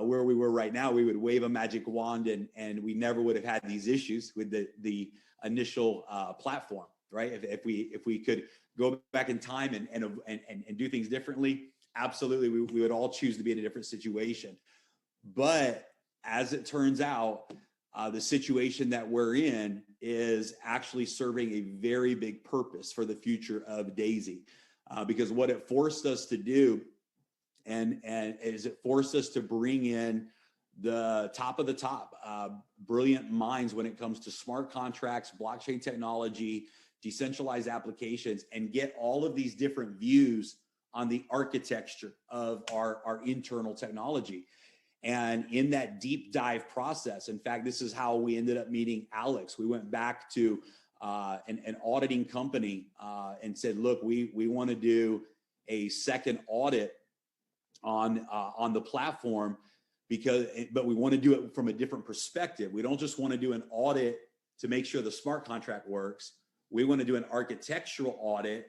where we were right now, we would wave a magic wand and we never would have had these issues with the initial platform, right? If we could go back in time and do things differently, absolutely, we would all choose to be in a different situation. But as it turns out, the situation that we're in is actually serving a very big purpose for the future of DAISY, because what it forced us to do, and is it forced us to bring in the top of the top, brilliant minds when it comes to smart contracts, blockchain technology, decentralized applications, and get all of these different views on the architecture of our internal technology. And in that deep dive process, in fact, this is how we ended up meeting Alex. We went back to an auditing company and said, look, we want to do a second audit on the platform, but we want to do it from a different perspective. We don't just want to do an audit to make sure the smart contract works. We want to do an architectural audit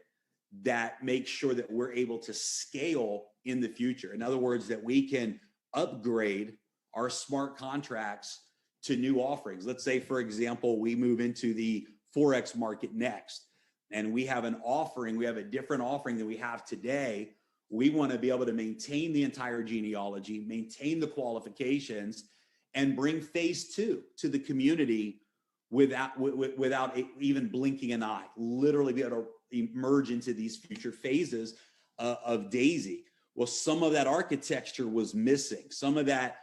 that makes sure that we're able to scale in the future. In other words, that we can upgrade our smart contracts to new offerings. Let's say, for example, we move into the Forex market next, and we have an offering, we have a different offering than we have today. We want to be able to maintain the entire genealogy, maintain the qualifications, and bring phase 2 to the community without even blinking an eye, literally be able to emerge into these future phases of DAISY. Well, some of that architecture was missing. Some of that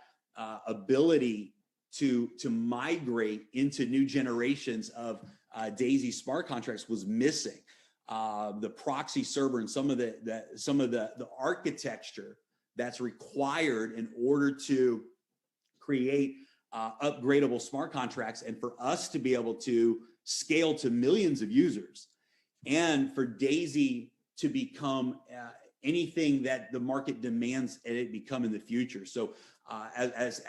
ability to migrate into new generations of DAISY smart contracts was missing. The proxy server and some of the architecture that's required in order to create upgradable smart contracts, and for us to be able to scale to millions of users, and for DAISY to become anything that the market demands and it become in the future. So as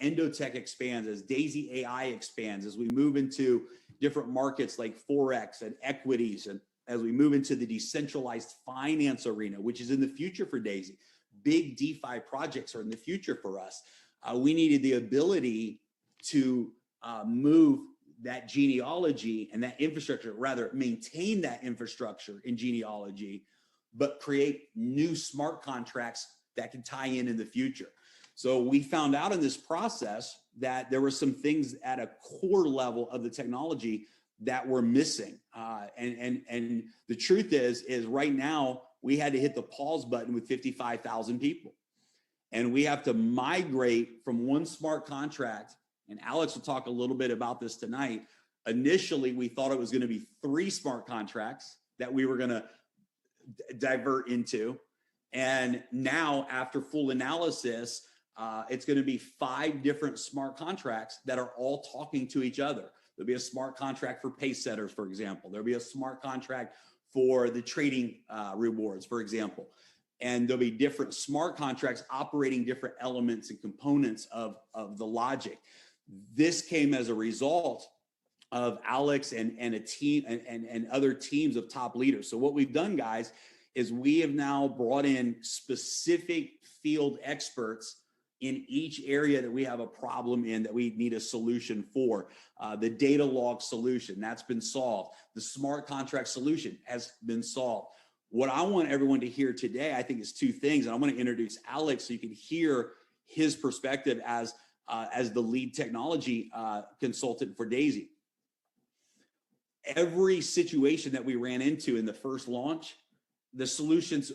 Endotech expands, as DAISY AI expands, as we move into different markets like Forex and equities, and as we move into the decentralized finance arena, which is in the future for DAISY, big DeFi projects are in the future for us. We needed the ability to move that genealogy and that infrastructure, rather maintain that infrastructure in genealogy, but create new smart contracts that can tie in the future. So we found out in this process that there were some things at a core level of the technology that were missing. And the truth is right now we had to hit the pause button with 55,000 people. And we have to migrate from one smart contract, and Alex will talk a little bit about this tonight. Initially, we thought it was going to be 3 smart contracts that we were going to divert into. And now, after full analysis, it's going to be 5 different smart contracts that are all talking to each other. There'll be a smart contract for pace setters, for example. There'll be a smart contract for the trading rewards, for example. And there'll be different smart contracts operating different elements and components of the logic. This came as a result of Alex and a team and other teams of top leaders. So what we've done, guys, is we have now brought in specific field experts in each area that we have a problem in, that we need a solution for. The data log solution, that's been solved. The smart contract solution has been solved. What I want everyone to hear today, I think, is 2 things. And I'm going to introduce Alex so you can hear his perspective as the lead technology consultant for DAISY. Every situation that we ran into in the first launch, the solutions,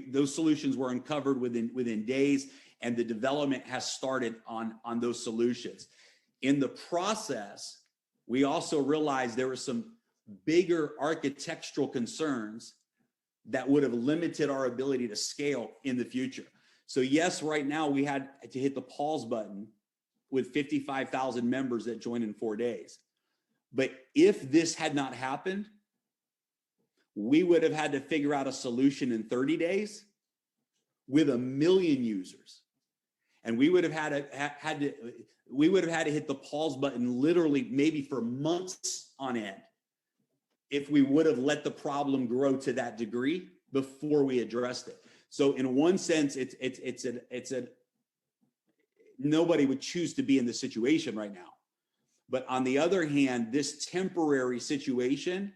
those solutions were uncovered within days, and the development has started on those solutions. In the process, we also realized there were some bigger architectural concerns that would have limited our ability to scale in the future. So yes, right now we had to hit the pause button with 55,000 members that joined in 4 days. But if this had not happened, we would have had to figure out a solution in 30 days with 1 million users. And we would have had to hit the pause button literally maybe for months on end if we would have let the problem grow to that degree before we addressed it. So in one sense, nobody would choose to be in this situation right now. But on the other hand, this temporary situation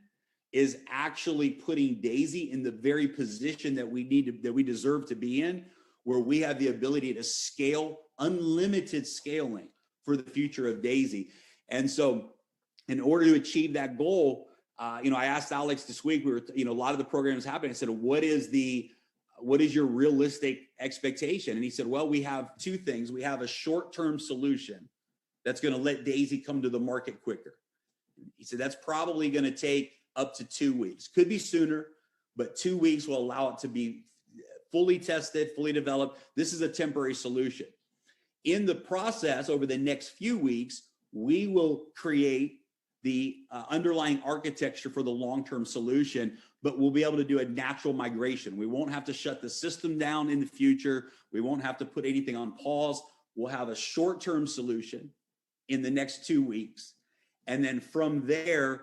is actually putting DAISY in the very position that we deserve to be in, where we have the ability to scale, unlimited scaling for the future of DAISY. And so in order to achieve that goal, I asked Alex this week, we were, a lot of the programs happening. I said, what is your realistic expectation? And he said, well, we have two things. We have a short-term solution that's going to let DAISY come to the market quicker. He said, that's probably going to take up to 2 weeks. Could be sooner, but 2 weeks will allow it to be fully tested, fully developed. This is a temporary solution. In the process, over the next few weeks, we will create the underlying architecture for the long-term solution, but we'll be able to do a natural migration. We won't have to shut the system down in the future. We won't have to put anything on pause. We'll have a short-term solution in the next 2 weeks. And then from there,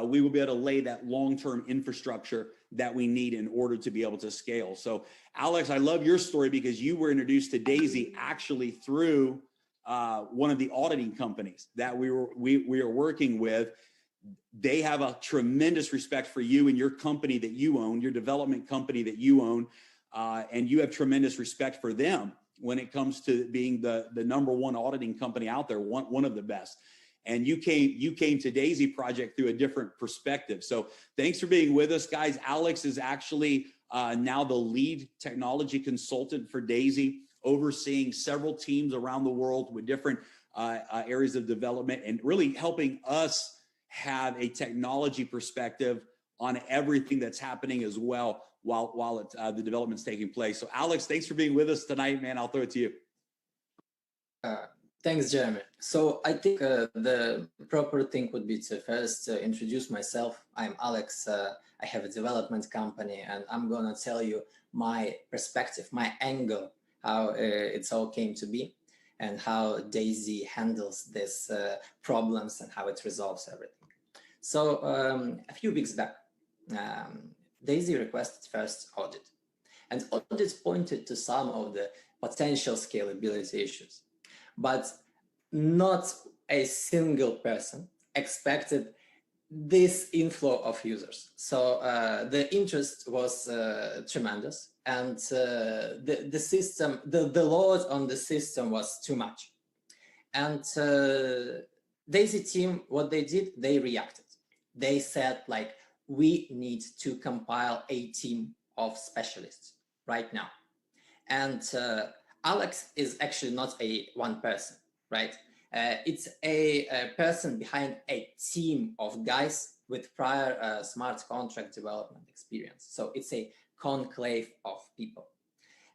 we will be able to lay that long-term infrastructure that we need in order to be able to scale. So Alex, I love your story because you were introduced to DAISY actually through one of the auditing companies that we are working with. They have a tremendous respect for you and your company that you own, your development company that you own, and you have tremendous respect for them when it comes to being the #1 auditing company out there, one of the best. And you came to DAISY project through a different perspective. So thanks for being with us, guys. Alex is actually now the lead technology consultant for DAISY, overseeing several teams around the world with different areas of development and really helping us have a technology perspective on everything that's happening as well while the development's taking place. So Alex, thanks for being with us tonight, man. I'll throw it to you. Thanks, Jeremy. So I think the proper thing would be to first introduce myself. I'm Alex. I have a development company, and I'm going to tell you my perspective, my angle, how it's all came to be, and how DAISY handles these problems and how it resolves everything. So a few weeks back, DAISY requested first audit, and audits pointed to some of the potential scalability issues. But not a single person expected this inflow of users. So the interest was tremendous, and the system, the load on the system was too much. And DAISY team, what they did, they reacted. They said, like, we need to compile a team of specialists right now. And Alex is actually not a one person, right? It's a person behind a team of guys with prior smart contract development experience. So it's a conclave of people.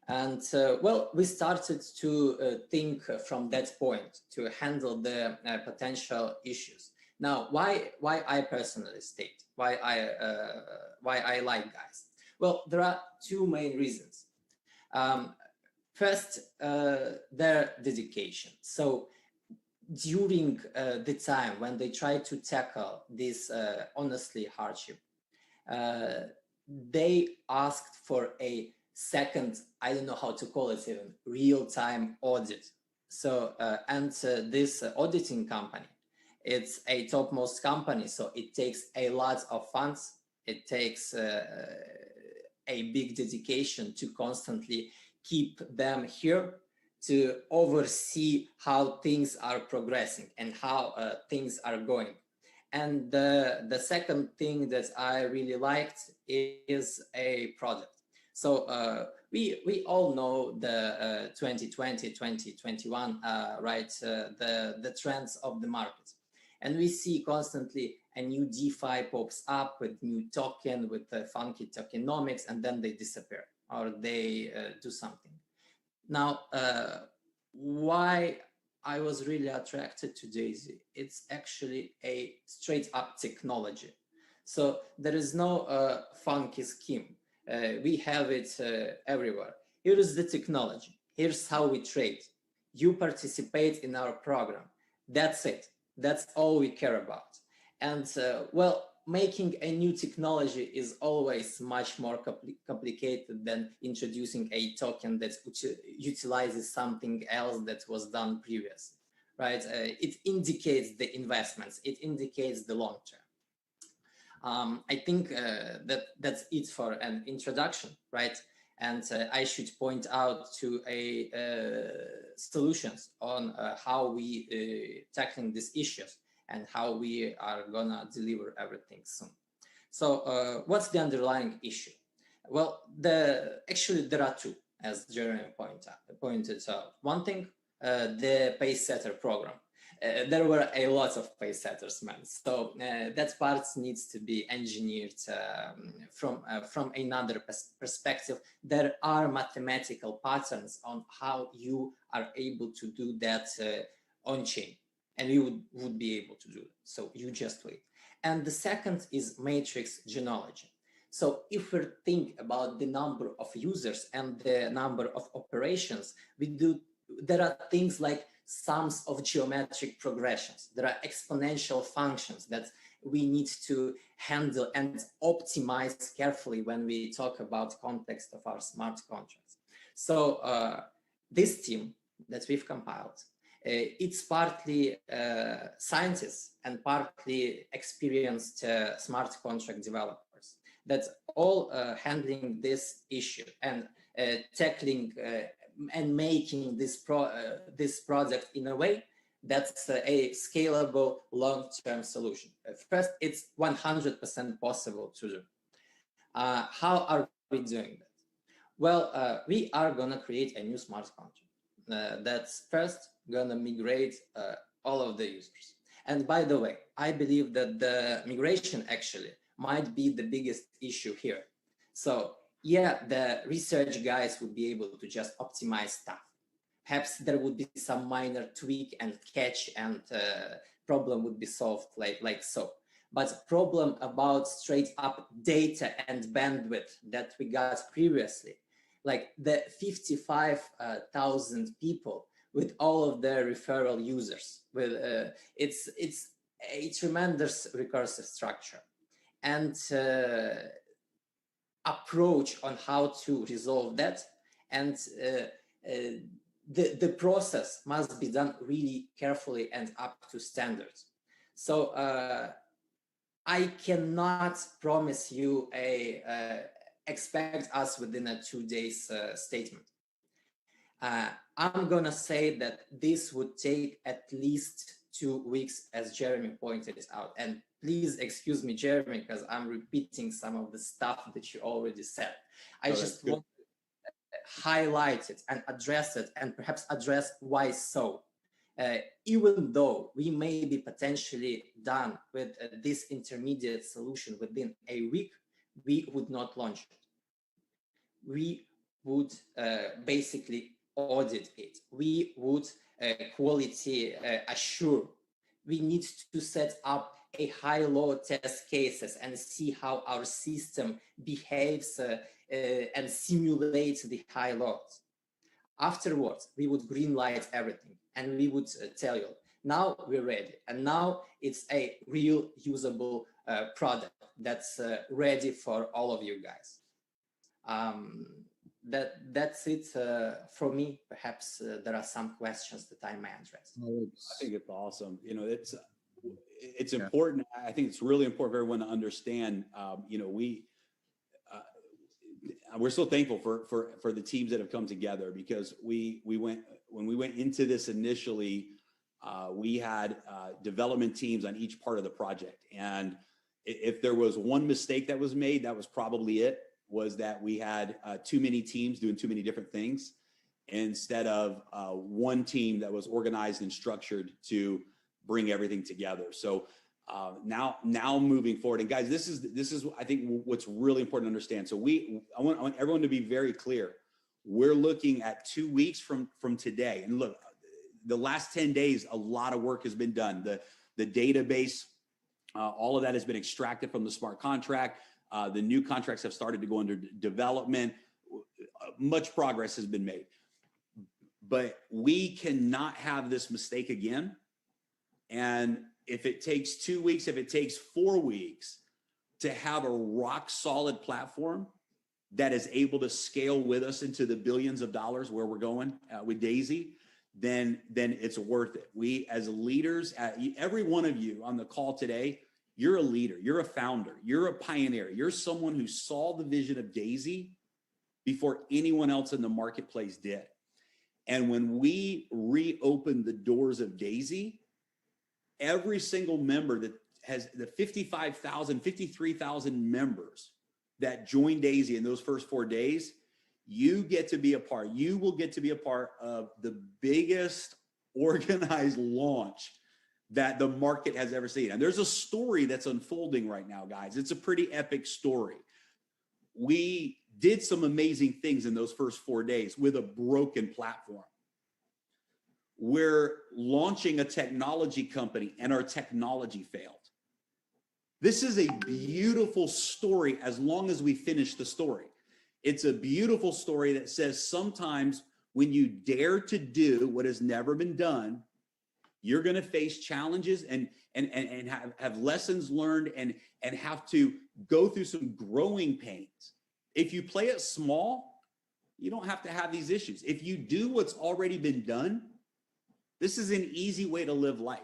And well, we started to think from that point to handle the potential issues. Now, why I personally state, why I like guys? Well, there are two main reasons. First, their dedication. So during the time when they try to tackle this honestly hardship, they asked for a second, I don't know how to call it even, real-time audit. So, and this auditing company, it's a topmost company, so it takes a lot of funds. It takes a big dedication to constantly keep them here to oversee how things are progressing and how things are going. And the second thing that I really liked is a product. So we all know the 2020, 2021, right? The trends of the market. And we see constantly a new DeFi pops up with new token, with funky tokenomics, and then they disappear or they do something. Now, why I was really attracted to DAISY, it's actually a straight up technology. So there is no funky scheme. We have it everywhere. Here is the technology. Here's how we trade. You participate in our program. That's it. That's all we care about. And well, making a new technology is always much more complicated than introducing a token that utilizes something else that was done previously, right? It indicates the investments. It indicates the long term. I think that's it for an introduction, right? And I should point out to solutions on how we tackling these issues and how we are gonna deliver everything soon. So what's the underlying issue? Well, actually there are two, as Jeremy pointed out. One thing, the Pacesetter program. There were a lot of Pacesetters, man. So that part needs to be engineered from another perspective. There are mathematical patterns on how you are able to do that on chain, and you would be able to do it. So you just wait. And the second is matrix genealogy. So if we think about the number of users and the number of operations, there are things like sums of geometric progressions. There are exponential functions that we need to handle and optimize carefully when we talk about context of our smart contracts. So this team that we've compiled, it's partly scientists and partly experienced smart contract developers that's all handling this issue and tackling and making this project in a way that's a scalable long-term solution. First, it's 100% possible to do. How are we doing that? Well, we are gonna create a new smart contract that's first gonna migrate all of the users. And by the way, I believe that the migration actually might be the biggest issue here. So yeah, the research guys would be able to just optimize stuff. Perhaps there would be some minor tweak and catch and problem would be solved like so. But problem about straight up data and bandwidth that we got previously, like the 55,000 people with all of their referral users, with it's a tremendous recursive structure. And approach on how to resolve that, and the process must be done really carefully and up to standards. So I cannot promise you expect us within a 2 days statement. I'm gonna say that this would take at least 2 weeks, as Jeremy pointed out. And please excuse me, Jeremy, because I'm repeating some of the stuff that you already said. I just want to highlight it and address it, and perhaps address why so. Even though we may be potentially done with this intermediate solution within a week, we would not launch it. We would basically audit it. We would quality assure. We need to set up a high-low test cases and see how our system behaves and simulates the high loads. Afterwards, we would green light everything and we would tell you, now we're ready. And now it's a real usable product that's ready for all of you guys. That's it for me. Perhaps there are some questions that I may address. I think it's awesome. You know, it's important. I think it's really important for everyone to understand. You know, we're so thankful for the teams that have come together, because when we went into this initially, we had development teams on each part of the project, and if there was one mistake that was made, that was probably it. Was that we had too many teams doing too many different things instead of one team that was organized and structured to bring everything together. So now moving forward, and guys, this is I think what's really important to understand. So I want everyone to be very clear. We're looking at 2 weeks from today, and look, the last 10 days, a lot of work has been done. The database, all of that has been extracted from the smart contract. The new contracts have started to go under development. Much progress has been made. But we cannot have this mistake again. And if it takes 2 weeks, if it takes 4 weeks to have a rock solid platform that is able to scale with us into the billions of dollars where we're going with DAISY, then it's worth it. We as leaders, every one of you on the call today, you're a leader, you're a founder, you're a pioneer, you're someone who saw the vision of DAISY before anyone else in the marketplace did. And when we reopened the doors of DAISY, every single member that has the 55,000, 53,000 members that joined DAISY in those first 4 days, you get to be a part. You will get to be a part of the biggest organized launch that the market has ever seen. And there's a story that's unfolding right now, guys. It's a pretty epic story. We did some amazing things in those first 4 days with a broken platform. We're launching a technology company and our technology failed. This is a beautiful story as long as we finish the story. It's a beautiful story that says sometimes when you dare to do what has never been done, you're going to face challenges and have lessons learned and have to go through some growing pains. If you play it small, you don't have to have these issues. If you do what's already been done, this is an easy way to live life.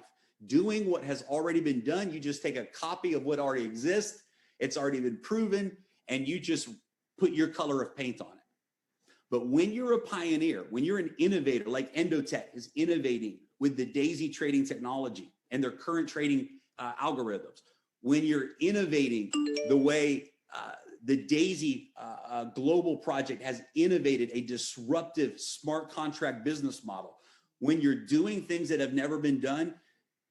Doing what has already been done, you just take a copy of what already exists, it's already been proven, and you just put your color of paint on it. But when you're a pioneer, when you're an innovator, like Endotech is innovating with the DAISY trading technology and their current trading algorithms, when you're innovating the way the DAISY global project has innovated a disruptive smart contract business model, when you're doing things that have never been done,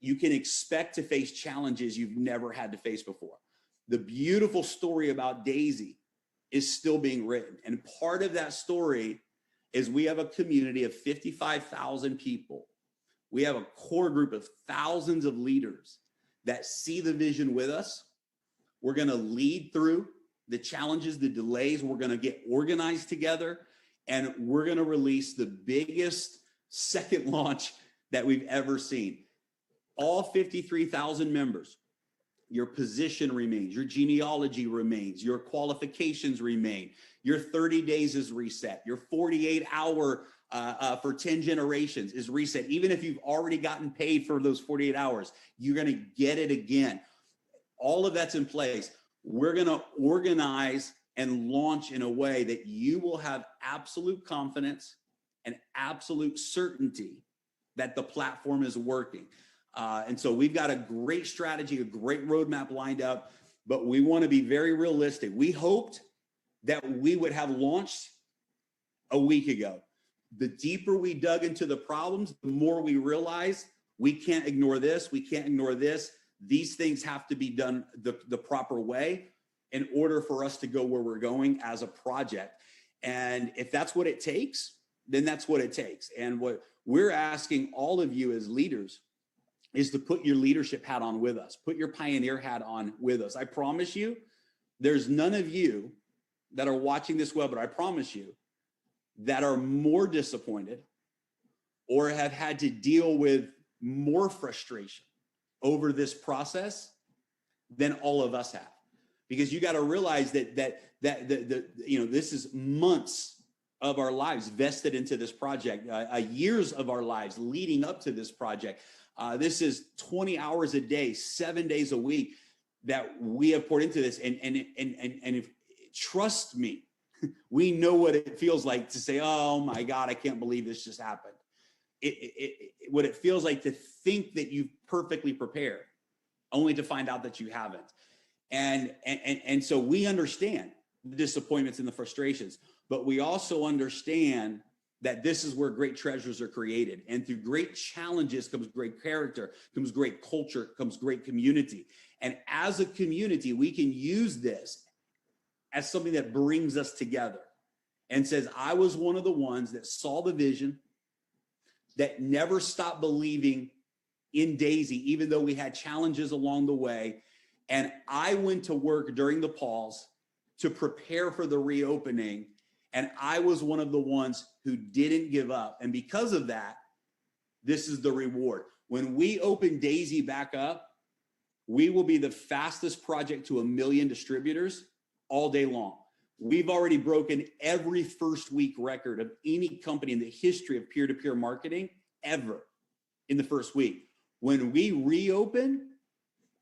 you can expect to face challenges you've never had to face before. The beautiful story about DAISY is still being written. And part of that story is we have a community of 55,000 people. We have a core group of thousands of leaders that see the vision with us. We're going to lead through the challenges, the delays. We're going to get organized together, and we're going to release the biggest second launch that we've ever seen. All 53,000 members, your position remains, your genealogy remains, your qualifications remain, your 30 days is reset, your 48-hour for 10 generations is reset. Even if you've already gotten paid for those 48 hours, you're going to get it again. All of that's in place. We're going to organize and launch in a way that you will have absolute confidence and absolute certainty that the platform is working. And so we've got a great strategy, a great roadmap lined up, but we want to be very realistic. We hoped that we would have launched a week ago. The deeper we dug into the problems, the more we realized we can't ignore this, we can't ignore this. These things have to be done the proper way in order for us to go where we're going as a project. And if that's what it takes, then that's what it takes. And what we're asking all of you as leaders is to put your leadership hat on with us, put your pioneer hat on with us. I promise you, there's none of you that are watching this webinar, I promise you, that are more disappointed or have had to deal with more frustration over this process than all of us have. Because you got to realize that this is months of our lives vested into this project, years of our lives leading up to this project. This is 20 hours a day, 7 days a week that we have poured into this. And if, trust me, we know what it feels like to say, oh my God, I can't believe this just happened. What it feels like to think that you've perfectly prepared, only to find out that you haven't. And so we understand the disappointments and the frustrations, but we also understand that this is where great treasures are created. And through great challenges comes great character, comes great culture, comes great community. And as a community, we can use this as something that brings us together and says, I was one of the ones that saw the vision, that never stopped believing in DAISY, even though we had challenges along the way. And I went to work during the pause to prepare for the reopening. And I was one of the ones who didn't give up. And because of that, this is the reward. When we open DAISY back up, we will be the fastest project to 1 million distributors all day long. We've already broken every first week record of any company in the history of peer-to-peer marketing ever in the first week. When we reopen,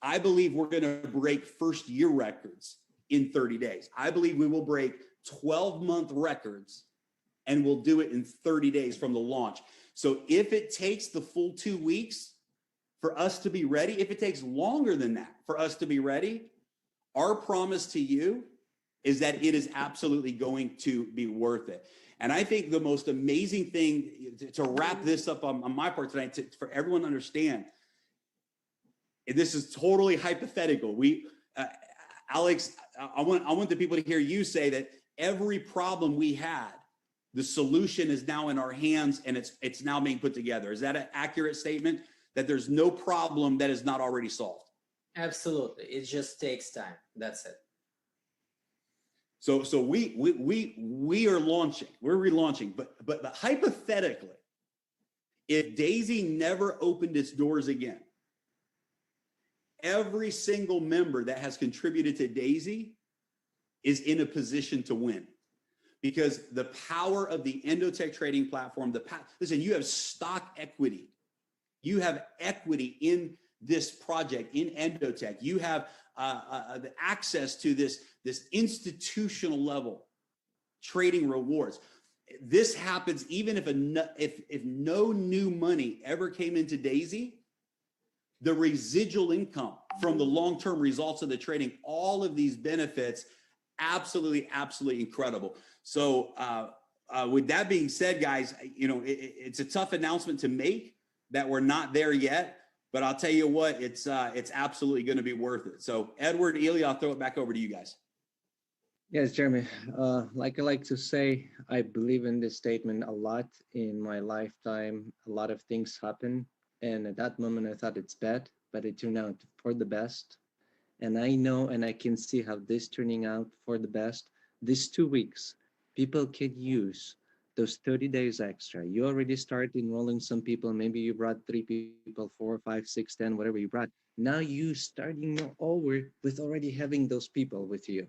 I believe we're going to break first year records in 30 days. I believe we will break 12-month records, and we'll do it in 30 days from the launch. So if it takes the full 2 weeks for us to be ready, if it takes longer than that for us to be ready, our promise to you is that it is absolutely going to be worth it. And I think the most amazing thing to wrap this up on my part tonight, for everyone to understand, and this is totally hypothetical. Alex, I want the people to hear you say that every problem we had, the solution is now in our hands and it's now being put together. Is that an accurate statement? That there's no problem that is not already solved? Absolutely. It just takes time. That's it. So we are launching, we're relaunching, but hypothetically, if DAISY never opened its doors again, every single member that has contributed to DAISY is in a position to win, because the power of the Endotech trading platform, listen, you have stock equity. You have equity in this project, in Endotech. You have the access to this institutional level trading rewards. This happens even if no new money ever came into DAISY. The residual income from the long-term results of the trading, all of these benefits, absolutely incredible. So with that being said, guys, it's a tough announcement to make that we're not there yet, but I'll tell you what, it's absolutely going to be worth it. So Edward, Ilya, I'll throw it back over to you guys. Yes, Jeremy, like I like to say, I believe in this statement a lot. In my lifetime, a lot of things happen. And at that moment, I thought it's bad, but it turned out for the best. And I know, and I can see how this turning out for the best. These 2 weeks, people can use those 30 days extra. You already started enrolling some people. Maybe you brought 3 people, 4, 5, 6, 10, whatever you brought. Now you starting over with already having those people with you,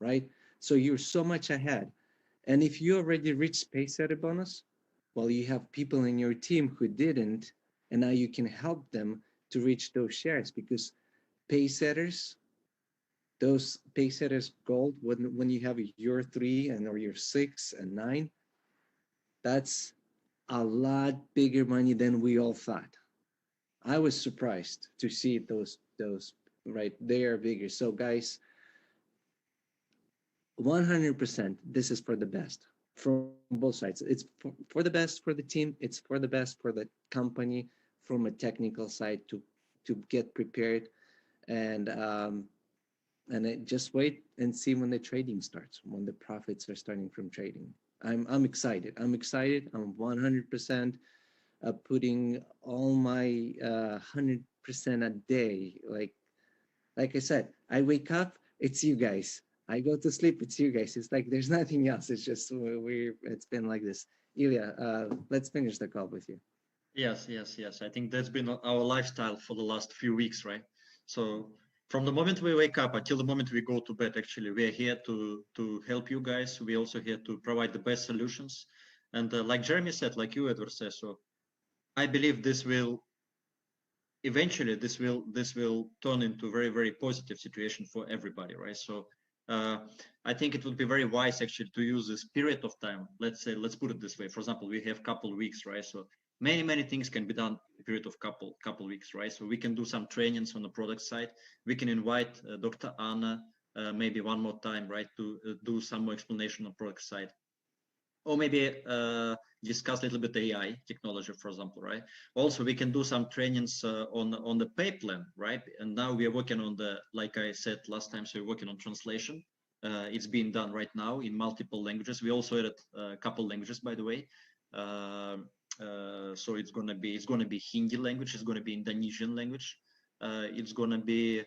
right? So you're so much ahead. And if you already reached Pacesetter bonus, well, you have people in your team who didn't, and now you can help them to reach those shares, because Pacesetters, those Pacesetters gold, when you have your 3 or your 6 and 9, that's a lot bigger money than we all thought. I was surprised to see those right, they are bigger. So guys, 100%, this is for the best from both sides. It's for the best for the team. It's for the best for the company from a technical side to get prepared, and just wait and see when the trading starts, when the profits are starting from trading. I'm excited. I'm 100% putting all my 100% a day. Like I said, I wake up, it's you guys. I go to sleep, it's you guys. It's like there's nothing else. It's just it's been like this. Ilya, let's finish the call with you. Yes. I think that's been our lifestyle for the last few weeks, right? So from the moment we wake up until the moment we go to bed, actually, we are here to help you guys. We're also here to provide the best solutions. And like Jeremy said, like you, Edward, says, so I believe this will eventually this will turn into a very, very positive situation for everybody, right? So I think it would be very wise actually to use this period of time. Let's put it this way. For example, we have a couple of weeks, right? So many things can be done in a period of couple weeks, right? So we can do some trainings on the product side. We can invite Dr. Anna maybe one more time, right, to do some more explanation on the product side. Or maybe discuss a little bit AI technology, for example, right? Also, we can do some trainings on the pay plan, right? And now we are working on like I said last time, so we're working on translation. It's being done right now in multiple languages. We also added a couple languages, by the way. So it's gonna be Hindi language, it's gonna be Indonesian language, it's gonna be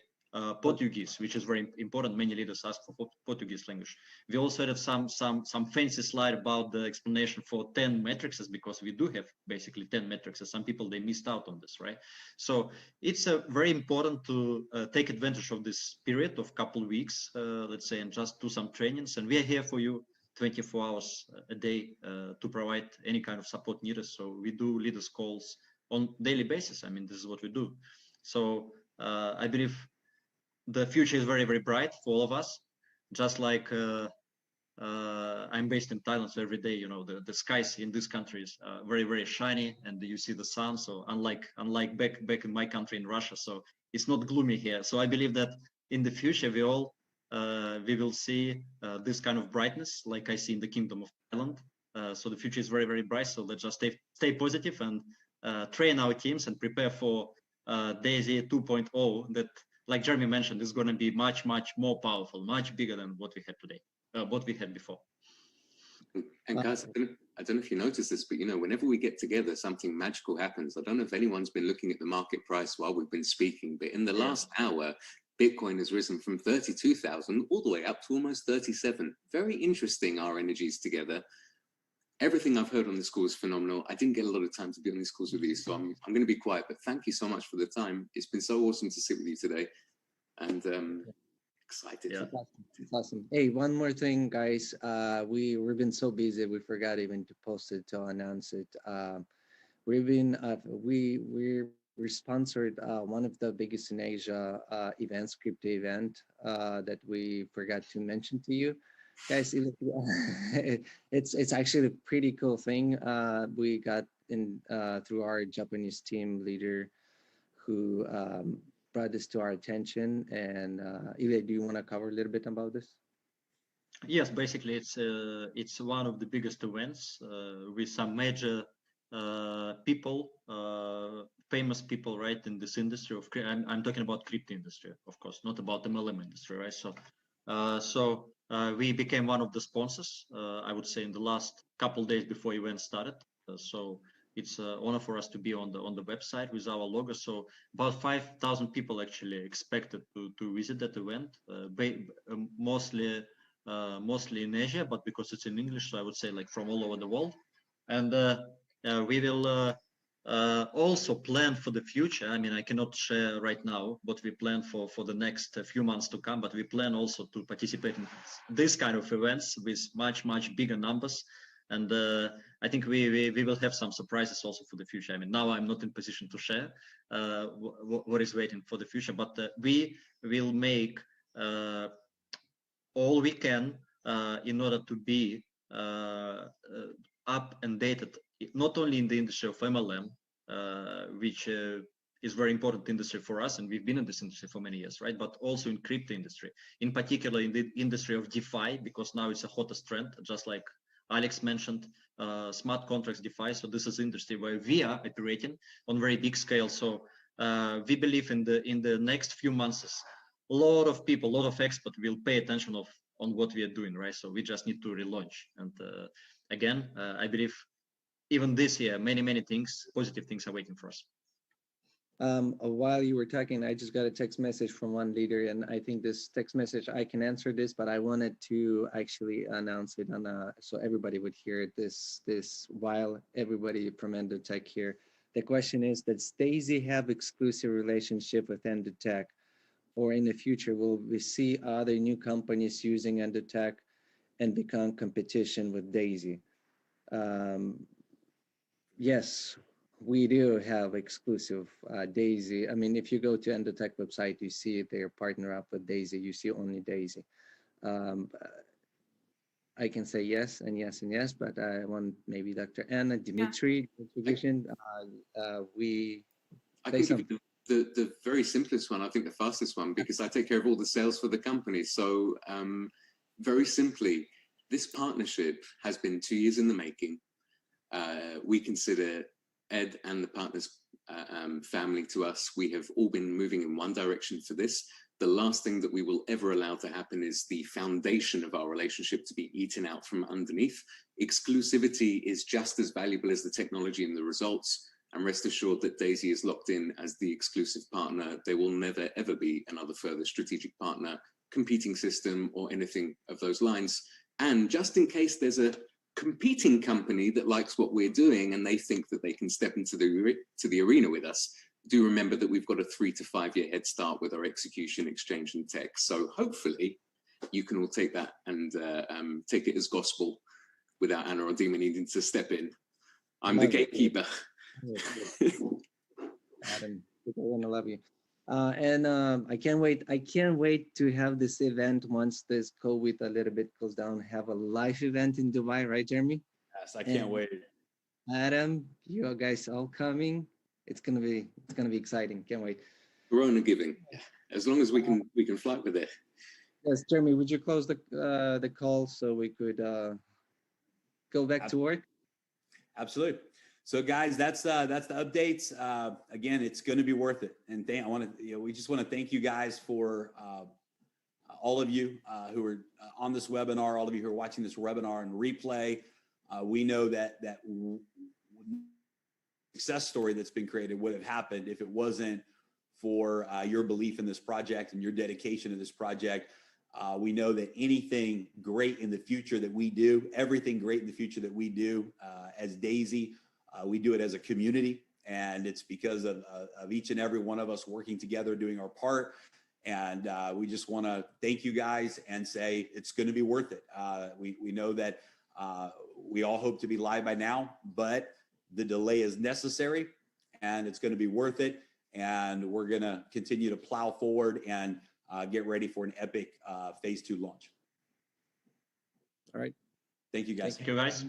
Portuguese, which is very important. Many leaders ask for Portuguese language. We also had some fancy slide about the explanation for 10 matrices, because we do have basically 10 matrices. Some people, they missed out on this, right? So it's very important to take advantage of this period of couple weeks, let's say, and just do some trainings. And we are here for you 24 hours a day to provide any kind of support needed. So we do leaders calls on daily basis. I mean, this is what we do. So I believe the future is very, very bright for all of us. Just like I'm based in Thailand, so every day, you know, the skies in this country is very, very shiny, and you see the sun. So unlike back in my country in Russia, so it's not gloomy here. So I believe that in the future we will see this kind of brightness, like I see in the Kingdom of Thailand. So the future is very, very bright. So let's just stay positive and train our teams and prepare for DAISY 2.0. That, like Jeremy mentioned, is going to be much, much more powerful, much bigger than what we had today. What we had before. And guys, I don't know if you noticed this, but you know, whenever we get together, something magical happens. I don't know if anyone's been looking at the market price while we've been speaking, but in the last hour, Bitcoin has risen from 32,000 all the way up to almost 37. Very interesting, our energies together. Everything I've heard on this call is phenomenal. I didn't get a lot of time to be on these calls with you, so I'm going to be quiet, but thank you so much for the time. It's been so awesome to sit with you today. And excited. Yeah. It's awesome. Hey, one more thing, guys. We've been so busy, we forgot even to post it to announce it. We're sponsored one of the biggest in Asia events, crypto event that we forgot to mention to you, guys. It's actually a pretty cool thing. We got in through our Japanese team leader who brought this to our attention. And Ilya, do you want to cover a little bit about this? Yes, basically it's one of the biggest events with some major people, famous people, right, in this industry of I'm talking about crypto industry, of course, not about the MLM industry, right? So we became one of the sponsors, I would say, in the last couple days before event started. So it's an honor for us to be on the website with our logo. So about 5,000 people actually expected to visit that event, mostly in Asia, but because it's in English, so I would say like from all over the world. And we will also plan for the future. I mean, I cannot share right now what we plan for the next few months to come, but we plan also to participate in this kind of events with much bigger numbers. And I think we will have some surprises also for the future. I mean, now I'm not in position to share what is waiting for the future, but we will make all we can in order to be up and dated, not only in the industry of MLM, which is very important industry for us, and we've been in this industry for many years, right? But also in crypto industry, in particular in the industry of DeFi, because now it's a hottest trend, just like Alex mentioned, smart contracts, DeFi. So this is industry where we are operating on very big scale. So we believe in the next few months, a lot of people, a lot of experts will pay attention on what we are doing, right? So we just need to relaunch. And again, I believe even this year, many things, positive things are waiting for us. While you were talking, I just got a text message from one leader, and I think this text message, I can answer this, but I wanted to actually announce it on so everybody would hear it this while everybody from Endotech here. The question is, does DAISY have exclusive relationship with Endotech, or in the future will we see other new companies using Endotech and become competition with DAISY? Yes, we do have exclusive DAISY. I mean, if you go to Endotech website, you see they're partner up with DAISY. You see only DAISY. I can say yes and yes and yes, but I want maybe Dr. Anna, Dimitri, contribution. I can give you the very simplest one. I think the fastest one, because I take care of all the sales for the company. So very simply, this partnership has been 2 years in the making. We consider Ed and the partners family to us. We have all been moving in one direction for this. The last thing that we will ever allow to happen is the foundation of our relationship to be eaten out from underneath. Exclusivity is just as valuable as the technology and the results. And rest assured that DAISY is locked in as the exclusive partner. There will never, ever be another further strategic partner, competing system, or anything of those lines. And just in case there's a competing company that likes what we're doing and they think that they can step into the arena with us, do remember that we've got a 3 to 5 year head start with our execution, exchange, and tech. So hopefully you can all take that and take it as gospel without Anna or Dima needing to step in. I'm the gatekeeper. Adam, people are gonna love you. I can't wait. I can't wait to have this event once this COVID a little bit goes down. Have a live event in Dubai, right, Jeremy? Yes, I can't wait. Adam, you guys all coming. It's gonna be exciting. Can't wait. Corona giving, as long as we can fly with it. Yes, Jeremy, would you close the call so we could go back to work? Absolutely. So guys, that's the updates. Again, it's going to be worth it. And we just want to thank you guys for all of you who are on this webinar, all of you who are watching this webinar and replay. We know that success story that's been created would have happened if it wasn't for your belief in this project and your dedication to this project. We know that anything great in the future that we do, everything great in the future that we do as DAISY, we do it as a community, and it's because of each and every one of us working together, doing our part. And we just want to thank you guys and say it's going to be worth it. We know that we all hope to be live by now, but the delay is necessary, and it's going to be worth it. And we're going to continue to plow forward and get ready for an epic phase 2 launch. All right. Thank you, guys. Thank you, guys.